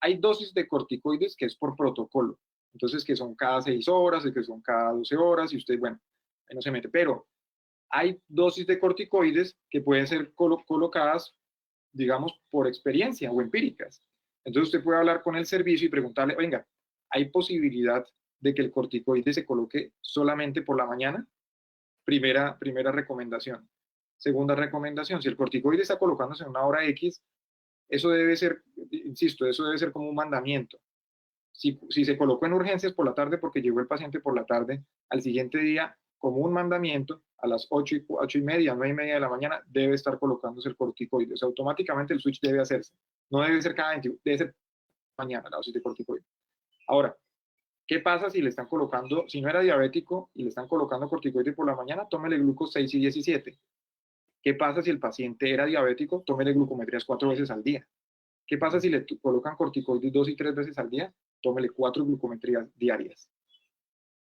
hay dosis de corticoides que es por protocolo, entonces que son cada 6 horas y que son cada 12 horas, y usted, bueno, ahí no se mete, pero hay dosis de corticoides que pueden ser colocadas, digamos, por experiencia o empíricas. Entonces usted puede hablar con el servicio y preguntarle, venga, ¿hay posibilidad de que el corticoide se coloque solamente por la mañana? Primera recomendación. Segunda recomendación, si el corticoide está colocándose en una hora X, eso debe ser, insisto, eso debe ser como un mandamiento. Si se colocó en urgencias por la tarde porque llegó el paciente por la tarde, al siguiente día, como un mandamiento, a las 8:30, 9:30 de la mañana, debe estar colocándose el corticoide. O sea, automáticamente el switch debe hacerse. No debe ser cada 20, debe ser mañana la dosis de corticoide. Ahora, ¿qué pasa si le están colocando, si no era diabético y le están colocando corticoide por la mañana? Tómele glucos 6 y 17. ¿Qué pasa si el paciente era diabético? Tómele glucometrías 4 veces al día. ¿Qué pasa si le colocan corticoides 2 y 3 veces al día? Tómele 4 glucometrías diarias.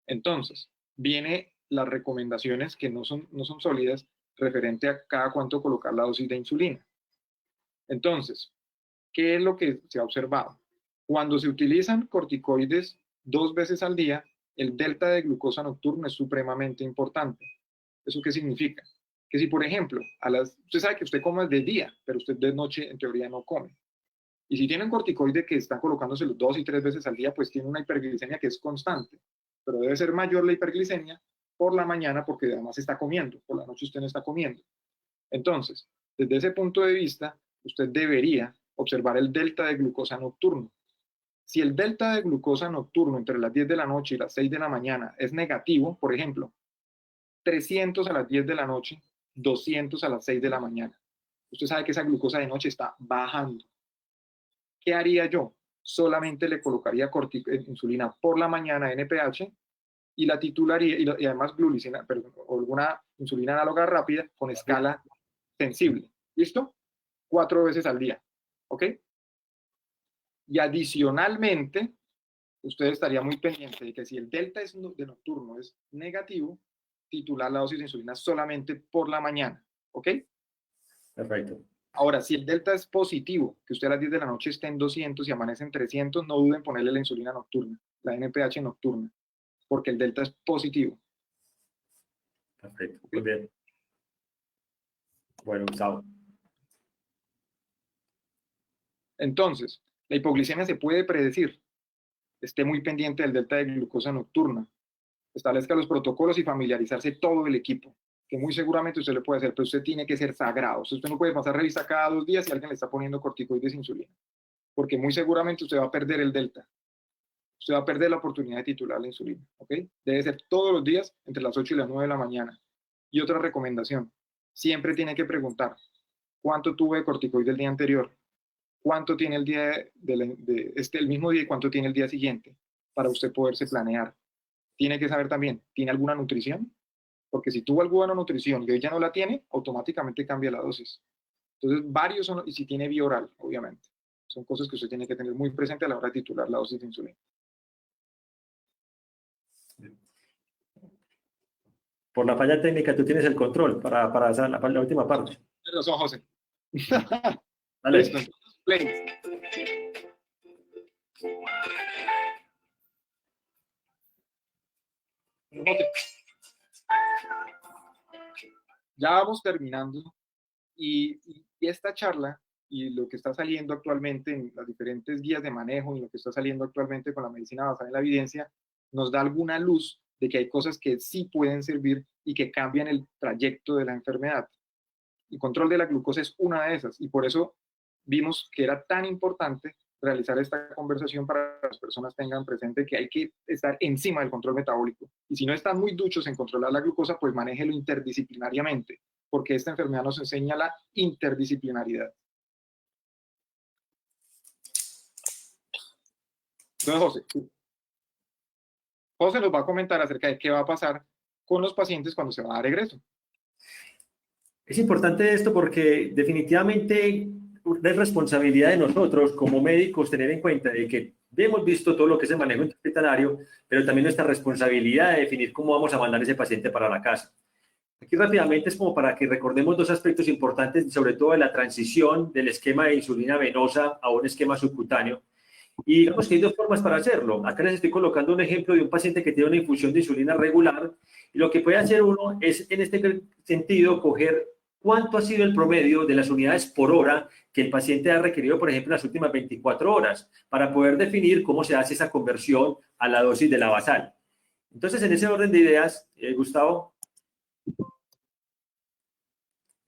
Entonces, vienen las recomendaciones que no son sólidas referente a cada cuánto colocar la dosis de insulina. Entonces, ¿qué es lo que se ha observado? Cuando se utilizan corticoides 2 veces al día, el delta de glucosa nocturno es supremamente importante. ¿Eso qué significa? Que si, por ejemplo, usted sabe que usted come de día, pero usted de noche en teoría no come. Y si tienen corticoide que están colocándose 2 y 3 veces al día, pues tiene una hiperglicemia que es constante. Pero debe ser mayor la hiperglicemia por la mañana porque además está comiendo. Por la noche usted no está comiendo. Entonces, desde ese punto de vista, usted debería observar el delta de glucosa nocturno. Si el delta de glucosa nocturno entre las 10 de la noche y las 6 de la mañana es negativo, por ejemplo, 300 a las 10 de la noche, 200 a las 6 de la mañana. Usted sabe que esa glucosa de noche está bajando. ¿Qué haría yo? Solamente le colocaría insulina por la mañana, NPH, y la titularía, y además glulicina, o alguna insulina análoga rápida con escala sensible. ¿Listo? 4 veces al día. ¿Ok? Y adicionalmente, usted estaría muy pendiente de que si el delta de nocturno es negativo, titular la dosis de insulina solamente por la mañana. ¿Ok? Perfecto. Ahora, si el delta es positivo, que usted a las 10 de la noche esté en 200 y amanece en 300, no duden en ponerle la insulina nocturna, la NPH nocturna, porque el delta es positivo. Perfecto, muy bien. Bueno, Gustavo. Entonces, la hipoglicemia se puede predecir. Esté muy pendiente del delta de glucosa nocturna. Establezca los protocolos y familiarizarse todo el equipo, que muy seguramente usted le puede hacer, pero usted tiene que ser sagrado. Usted no puede pasar revista cada 2 días y alguien le está poniendo corticoides e insulina, porque muy seguramente usted va a perder el delta. Usted va a perder la oportunidad de titular la insulina, ¿ok? Debe ser todos los días entre las 8 y las 9 de la mañana. Y otra recomendación, siempre tiene que preguntar, ¿cuánto tuve de corticoide el día anterior? ¿Cuánto tiene el día el mismo día y cuánto tiene el día siguiente? Para usted poderse planear. Tiene que saber también, ¿tiene alguna nutrición? Porque si tuvo alguna nutrición y hoy ya no la tiene, automáticamente cambia la dosis. Entonces, varios son, y si tiene vía oral, obviamente. Son cosas que usted tiene que tener muy presente a la hora de titular la dosis de insulina. Por la falla técnica, tú tienes el control para hacer la última parte. Tienes razón, José. Dale. Listo. Play. Ya vamos terminando y esta charla y lo que está saliendo actualmente en las diferentes guías de manejo y lo que está saliendo actualmente con la medicina basada en la evidencia nos da alguna luz de que hay cosas que sí pueden servir y que cambian el trayecto de la enfermedad. El control de la glucosa es una de esas y por eso vimos que era tan importante realizar esta conversación para que las personas tengan presente que hay que estar encima del control metabólico. Y si no están muy duchos en controlar la glucosa, pues manéjelo interdisciplinariamente, porque esta enfermedad nos enseña la interdisciplinaridad. Entonces, José nos va a comentar acerca de qué va a pasar con los pacientes cuando se va a dar egreso. Es importante esto porque definitivamente es responsabilidad de nosotros como médicos tener en cuenta de que hemos visto todo lo que es el manejo intrahospitalario, pero también nuestra responsabilidad de definir cómo vamos a mandar ese paciente para la casa. Aquí rápidamente es como para que recordemos 2 aspectos importantes, sobre todo de la transición del esquema de insulina venosa a un esquema subcutáneo. Y digamos que hay dos formas para hacerlo. Acá les estoy colocando un ejemplo de un paciente que tiene una infusión de insulina regular. Y lo que puede hacer uno es, en este sentido, coger cuánto ha sido el promedio de las unidades por hora que el paciente ha requerido, por ejemplo, en las últimas 24 horas, para poder definir cómo se hace esa conversión a la dosis de la basal. Entonces, en ese orden de ideas, Gustavo,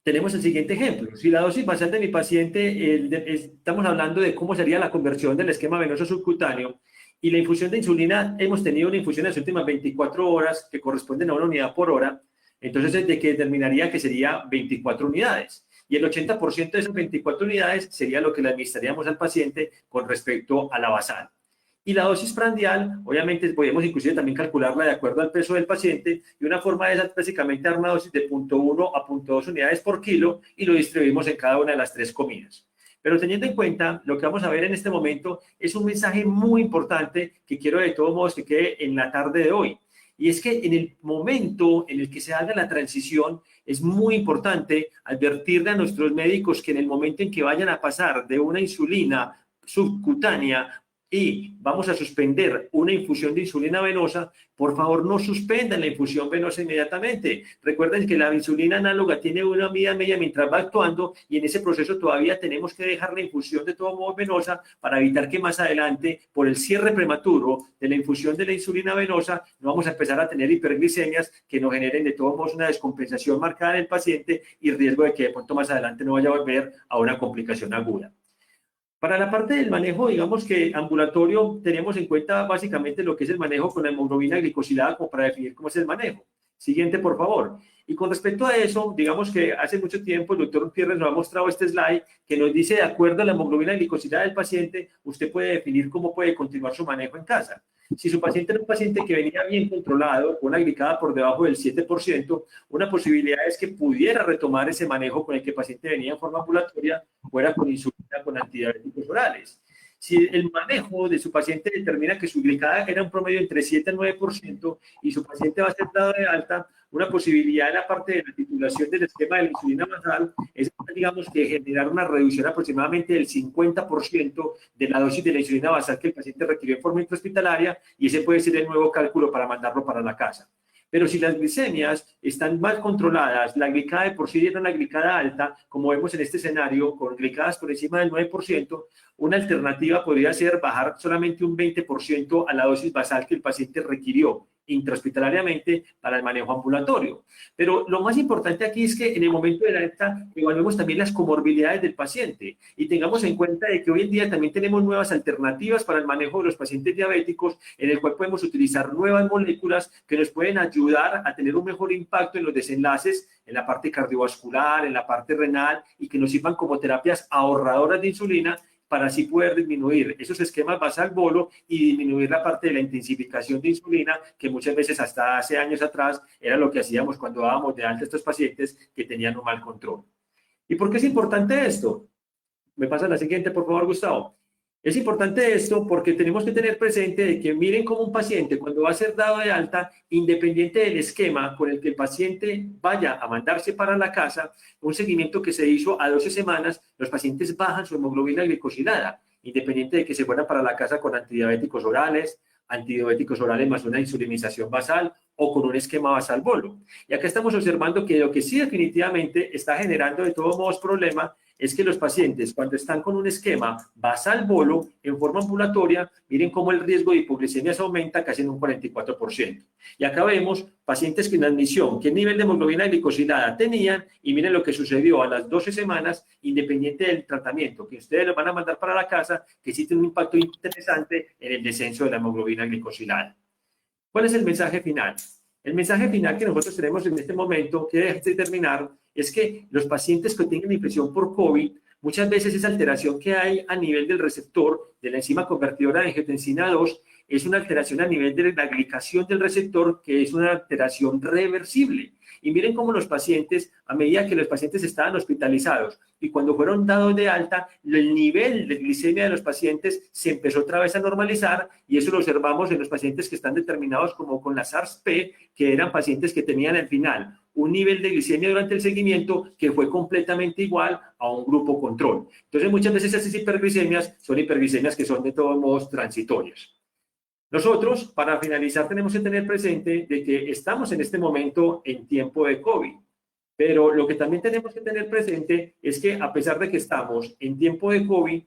tenemos el siguiente ejemplo. Si la dosis basal de mi paciente, estamos hablando de cómo sería la conversión del esquema venoso subcutáneo, y la infusión de insulina, hemos tenido una infusión en las últimas 24 horas que corresponden a una unidad por hora, entonces de que determinaría que sería 24 unidades. Y el 80% de esas 24 unidades sería lo que le administraríamos al paciente con respecto a la basal. Y la dosis prandial, obviamente, podemos inclusive también calcularla de acuerdo al peso del paciente, y una forma es básicamente dar una dosis de 0.1 a 0.2 unidades por kilo y lo distribuimos en cada una de las 3 comidas. Pero teniendo en cuenta, lo que vamos a ver en este momento es un mensaje muy importante que quiero de todos modos que quede en la tarde de hoy. Y es que en el momento en el que se haga la transición, es muy importante advertirle a nuestros médicos que en el momento en que vayan a pasar de una insulina subcutánea y vamos a suspender una infusión de insulina venosa, por favor no suspendan la infusión venosa inmediatamente. Recuerden que la insulina análoga tiene una vida media mientras va actuando, y en ese proceso todavía tenemos que dejar la infusión de todo modo venosa para evitar que más adelante, por el cierre prematuro de la infusión de la insulina venosa, no vamos a empezar a tener hiperglicemias que nos generen de todos modos una descompensación marcada en el paciente y riesgo de que de pronto más adelante no vaya a volver a una complicación aguda. Para la parte del manejo, digamos que ambulatorio, tenemos en cuenta básicamente lo que es el manejo con la hemoglobina glicosilada, como para definir cómo es el manejo. Siguiente, por favor. Y con respecto a eso, digamos que hace mucho tiempo el doctor Gutiérrez nos ha mostrado este slide que nos dice, de acuerdo a la hemoglobina glicosilada del paciente, usted puede definir cómo puede continuar su manejo en casa. Si su paciente era un paciente que venía bien controlado, con una glicada por debajo del 7%, una posibilidad es que pudiera retomar ese manejo con el que el paciente venía en forma ambulatoria, fuera con insulina, con antidiabéticos orales. Si el manejo de su paciente determina que su glicada era un promedio entre 7 y 9% y su paciente va a ser dado de alta, una posibilidad en la parte de la titulación del esquema de la insulina basal es, digamos, que generar una reducción aproximadamente del 50% de la dosis de la insulina basal que el paciente requirió en forma intrahospitalaria, y ese puede ser el nuevo cálculo para mandarlo para la casa. Pero si las glicemias están mal controladas, la glicada de por sí era una glicada alta, como vemos en este escenario, con glicadas por encima del 9%, una alternativa podría ser bajar solamente un 20% a la dosis basal que el paciente requirió intrahospitalariamente para el manejo ambulatorio. Pero lo más importante aquí es que en el momento de la alta evaluemos también las comorbilidades del paciente y tengamos en cuenta de que hoy en día también tenemos nuevas alternativas para el manejo de los pacientes diabéticos, en el cual podemos utilizar nuevas moléculas que nos pueden ayudar a tener un mejor impacto en los desenlaces, en la parte cardiovascular, en la parte renal, y que nos sirvan como terapias ahorradoras de insulina, para así poder disminuir esos esquemas basal-bolo y disminuir la parte de la intensificación de insulina, que muchas veces hasta hace años atrás era lo que hacíamos cuando dábamos de alta a estos pacientes que tenían un mal control. ¿Y por qué es importante esto? Me pasa la siguiente, por favor, Gustavo. Es importante esto porque tenemos que tener presente de que miren cómo un paciente, cuando va a ser dado de alta, independiente del esquema con el que el paciente vaya a mandarse para la casa, un seguimiento que se hizo a 12 semanas, los pacientes bajan su hemoglobina glicosilada, independiente de que se fueran para la casa con antidiabéticos orales más una insulinización basal o con un esquema basal bolo. Y acá estamos observando que lo que sí definitivamente está generando de todos modos problema es que los pacientes, cuando están con un esquema basal bolo en forma ambulatoria, miren cómo el riesgo de hipoglicemia se aumenta casi en un 44%. Y acá vemos pacientes que en admisión, qué nivel de hemoglobina glicosilada tenían, y miren lo que sucedió a las 12 semanas, independiente del tratamiento, que ustedes los van a mandar para la casa, que sí tiene un impacto interesante en el descenso de la hemoglobina glicosilada. ¿Cuál es el mensaje final? El mensaje final que nosotros tenemos en este momento, que debe terminar, es que los pacientes que tienen infección por COVID, muchas veces esa alteración que hay a nivel del receptor de la enzima convertidora de angiotensina 2 es una alteración a nivel de la glicación del receptor, que es una alteración reversible. Y miren cómo los pacientes, a medida que los pacientes estaban hospitalizados y cuando fueron dados de alta, el nivel de glicemia de los pacientes se empezó otra vez a normalizar, y eso lo observamos en los pacientes que están determinados como con la SARS-P, que eran pacientes que tenían al final un nivel de glicemia durante el seguimiento que fue completamente igual a un grupo control. Entonces, muchas veces esas hiperglicemias son hiperglicemias que son de todos modos transitorias. Nosotros, para finalizar, tenemos que tener presente de que estamos en este momento en tiempo de COVID. Pero lo que también tenemos que tener presente es que a pesar de que estamos en tiempo de COVID,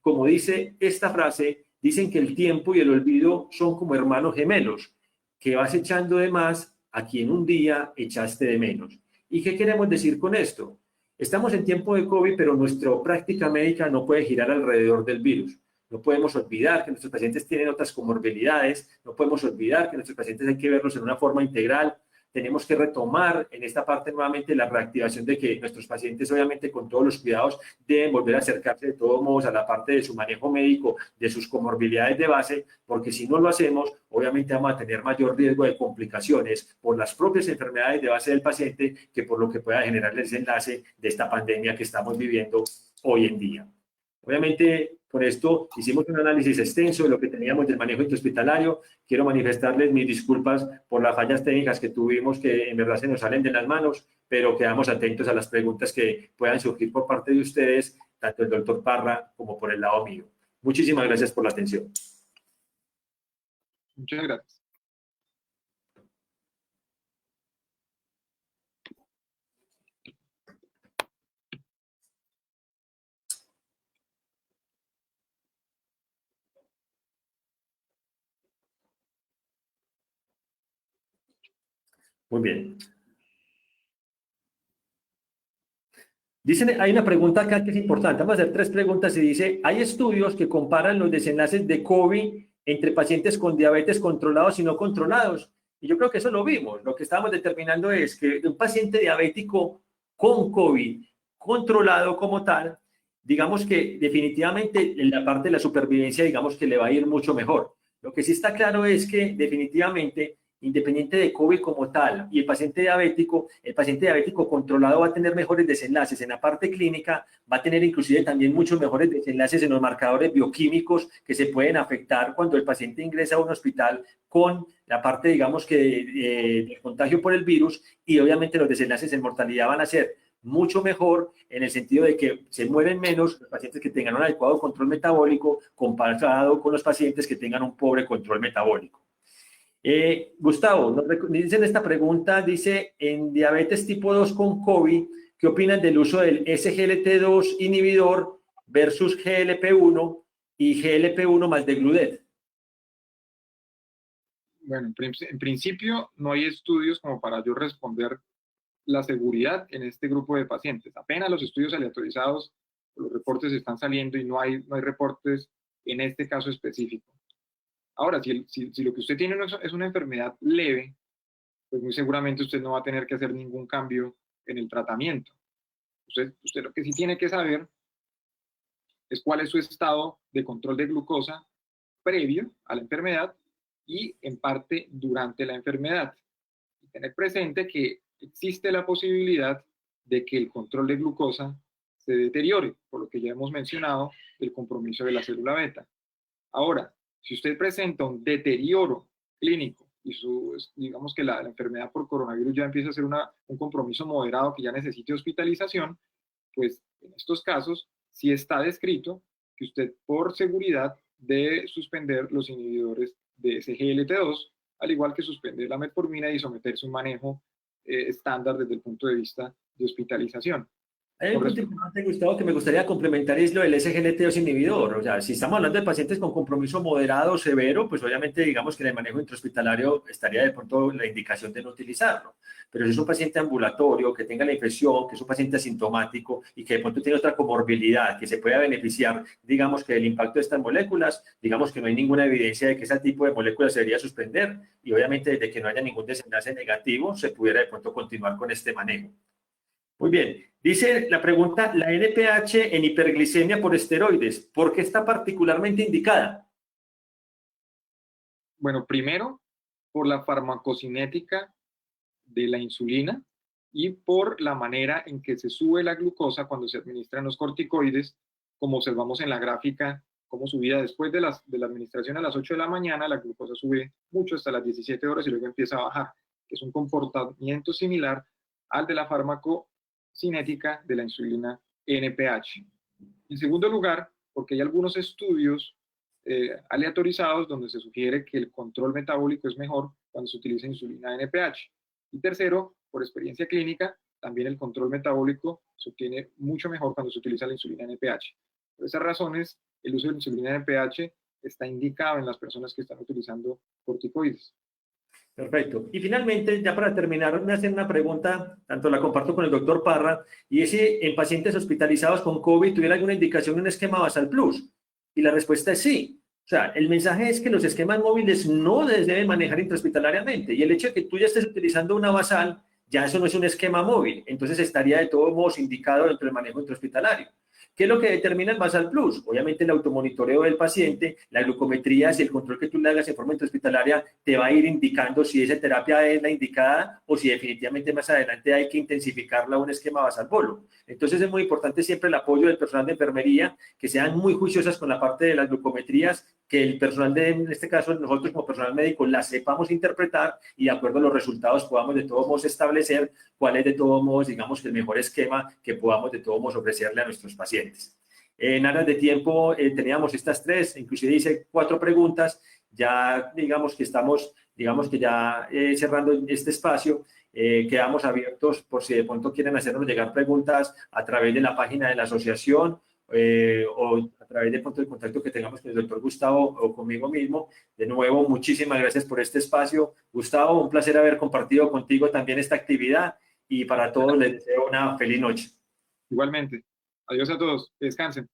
como dice esta frase, dicen que el tiempo y el olvido son como hermanos gemelos, que vas echando de más a quien un día echaste de menos. ¿Y qué queremos decir con esto? Estamos en tiempo de COVID, pero nuestra práctica médica no puede girar alrededor del virus. No podemos olvidar que nuestros pacientes tienen otras comorbilidades, no podemos olvidar que nuestros pacientes hay que verlos en una forma integral. Tenemos que retomar en esta parte nuevamente la reactivación de que nuestros pacientes, obviamente con todos los cuidados, deben volver a acercarse de todos modos a la parte de su manejo médico, de sus comorbilidades de base, porque si no lo hacemos, obviamente vamos a tener mayor riesgo de complicaciones por las propias enfermedades de base del paciente que por lo que pueda generar el desenlace de esta pandemia que estamos viviendo hoy en día. Obviamente, por esto hicimos un análisis extenso de lo que teníamos del manejo intrahospitalario. Quiero manifestarles mis disculpas por las fallas técnicas que tuvimos, que en verdad se nos salen de las manos, pero quedamos atentos a las preguntas que puedan surgir por parte de ustedes, tanto el doctor Parra como por el lado mío. Muchísimas gracias por la atención. Muchas gracias. Muy bien. Dicen, hay una pregunta acá que es importante. Vamos a hacer 3 preguntas y dice, hay estudios que comparan los desenlaces de COVID entre pacientes con diabetes controlados y no controlados. Y yo creo que eso lo vimos. Lo que estábamos determinando es que un paciente diabético con COVID controlado como tal, digamos que definitivamente en la parte de la supervivencia, digamos que le va a ir mucho mejor. Lo que sí está claro es que definitivamente, independiente de COVID como tal, y el paciente diabético controlado va a tener mejores desenlaces en la parte clínica, va a tener inclusive también muchos mejores desenlaces en los marcadores bioquímicos que se pueden afectar cuando el paciente ingresa a un hospital con la parte, digamos que, del contagio por el virus, y obviamente los desenlaces en mortalidad van a ser mucho mejor en el sentido de que se mueren menos los pacientes que tengan un adecuado control metabólico comparado con los pacientes que tengan un pobre control metabólico. Gustavo, nos dicen esta pregunta, dice, en diabetes tipo 2 con COVID, ¿qué opinan del uso del SGLT2 inhibidor versus GLP-1 y GLP-1 más degludec? Bueno, en principio no hay estudios como para yo responder la seguridad en este grupo de pacientes. Apenas los estudios aleatorizados, los reportes están saliendo y no hay reportes en este caso específico. Ahora, si lo que usted tiene es una enfermedad leve, pues muy seguramente usted no va a tener que hacer ningún cambio en el tratamiento. Usted lo que sí tiene que saber es cuál es su estado de control de glucosa previo a la enfermedad y en parte durante la enfermedad. Y tener presente que existe la posibilidad de que el control de glucosa se deteriore, por lo que ya hemos mencionado el compromiso de la célula beta. Ahora, si usted presenta un deterioro clínico y digamos que la enfermedad por coronavirus ya empieza a ser un compromiso moderado que ya necesite hospitalización, pues en estos casos sí está descrito que usted por seguridad debe suspender los inhibidores de SGLT2, al igual que suspender la metformina y someterse a un manejo estándar desde el punto de vista de hospitalización. Hay un punto importante, Gustavo, que me gustaría complementar, es lo del SGLT2 inhibidor. O sea, si estamos hablando de pacientes con compromiso moderado o severo, pues obviamente digamos que en el manejo intrahospitalario estaría de pronto la indicación de no utilizarlo. Pero si es un paciente ambulatorio, que tenga la infección, que es un paciente asintomático y que de pronto tiene otra comorbilidad, que se pueda beneficiar, digamos que del impacto de estas moléculas, digamos que no hay ninguna evidencia de que ese tipo de moléculas se debería suspender y obviamente desde que no haya ningún desenlace negativo, se pudiera de pronto continuar con este manejo. Muy bien, dice la pregunta, la NPH en hiperglicemia por esteroides, ¿por qué está particularmente indicada? Bueno, primero, por la farmacocinética de la insulina y por la manera en que se sube la glucosa cuando se administran los corticoides, como observamos en la gráfica, como subida después de la administración a las 8 de la mañana, la glucosa sube mucho hasta las 17 horas y luego empieza a bajar, que es un comportamiento similar al de la farmacocinética de la insulina NPH. En segundo lugar, porque hay algunos estudios aleatorizados donde se sugiere que el control metabólico es mejor cuando se utiliza insulina NPH. Y tercero, por experiencia clínica, también el control metabólico se obtiene mucho mejor cuando se utiliza la insulina NPH. Por esas razones, el uso de la insulina NPH está indicado en las personas que están utilizando corticoides. Perfecto. Y finalmente, ya para terminar, me hacen una pregunta, tanto la comparto con el doctor Parra, y es si en pacientes hospitalizados con COVID tuviera alguna indicación en un esquema Basal Plus. Y la respuesta es sí. O sea, el mensaje es que los esquemas móviles no se deben manejar intrahospitalariamente, y el hecho de que tú ya estés utilizando una basal, ya eso no es un esquema móvil, entonces estaría de todos modos indicado dentro del manejo intrahospitalario. ¿Qué es lo que determina el Basal Plus? Obviamente el automonitoreo del paciente, la glucometría, si el control que tú le hagas en forma intrahospitalaria te va a ir indicando si esa terapia es la indicada o si definitivamente más adelante hay que intensificarla a un esquema Basal Bolo. Entonces es muy importante siempre el apoyo del personal de enfermería, que sean muy juiciosas con la parte de las glucometrías, que el personal en este caso nosotros como personal médico las sepamos interpretar y de acuerdo a los resultados podamos de todos modos establecer cuál es de todos modos, digamos, el mejor esquema que podamos de todos modos ofrecerle a nuestros pacientes. En aras de tiempo teníamos estas tres, inclusive hice 4 preguntas, ya digamos que estamos, ya cerrando este espacio, quedamos abiertos por si de pronto quieren hacernos llegar preguntas a través de la página de la asociación o a través de pronto el contacto que tengamos con el doctor Gustavo o conmigo mismo. De nuevo, muchísimas gracias por este espacio. Gustavo, un placer haber compartido contigo también esta actividad y para todos les deseo una feliz noche. Igualmente. Adiós a todos. Que descansen.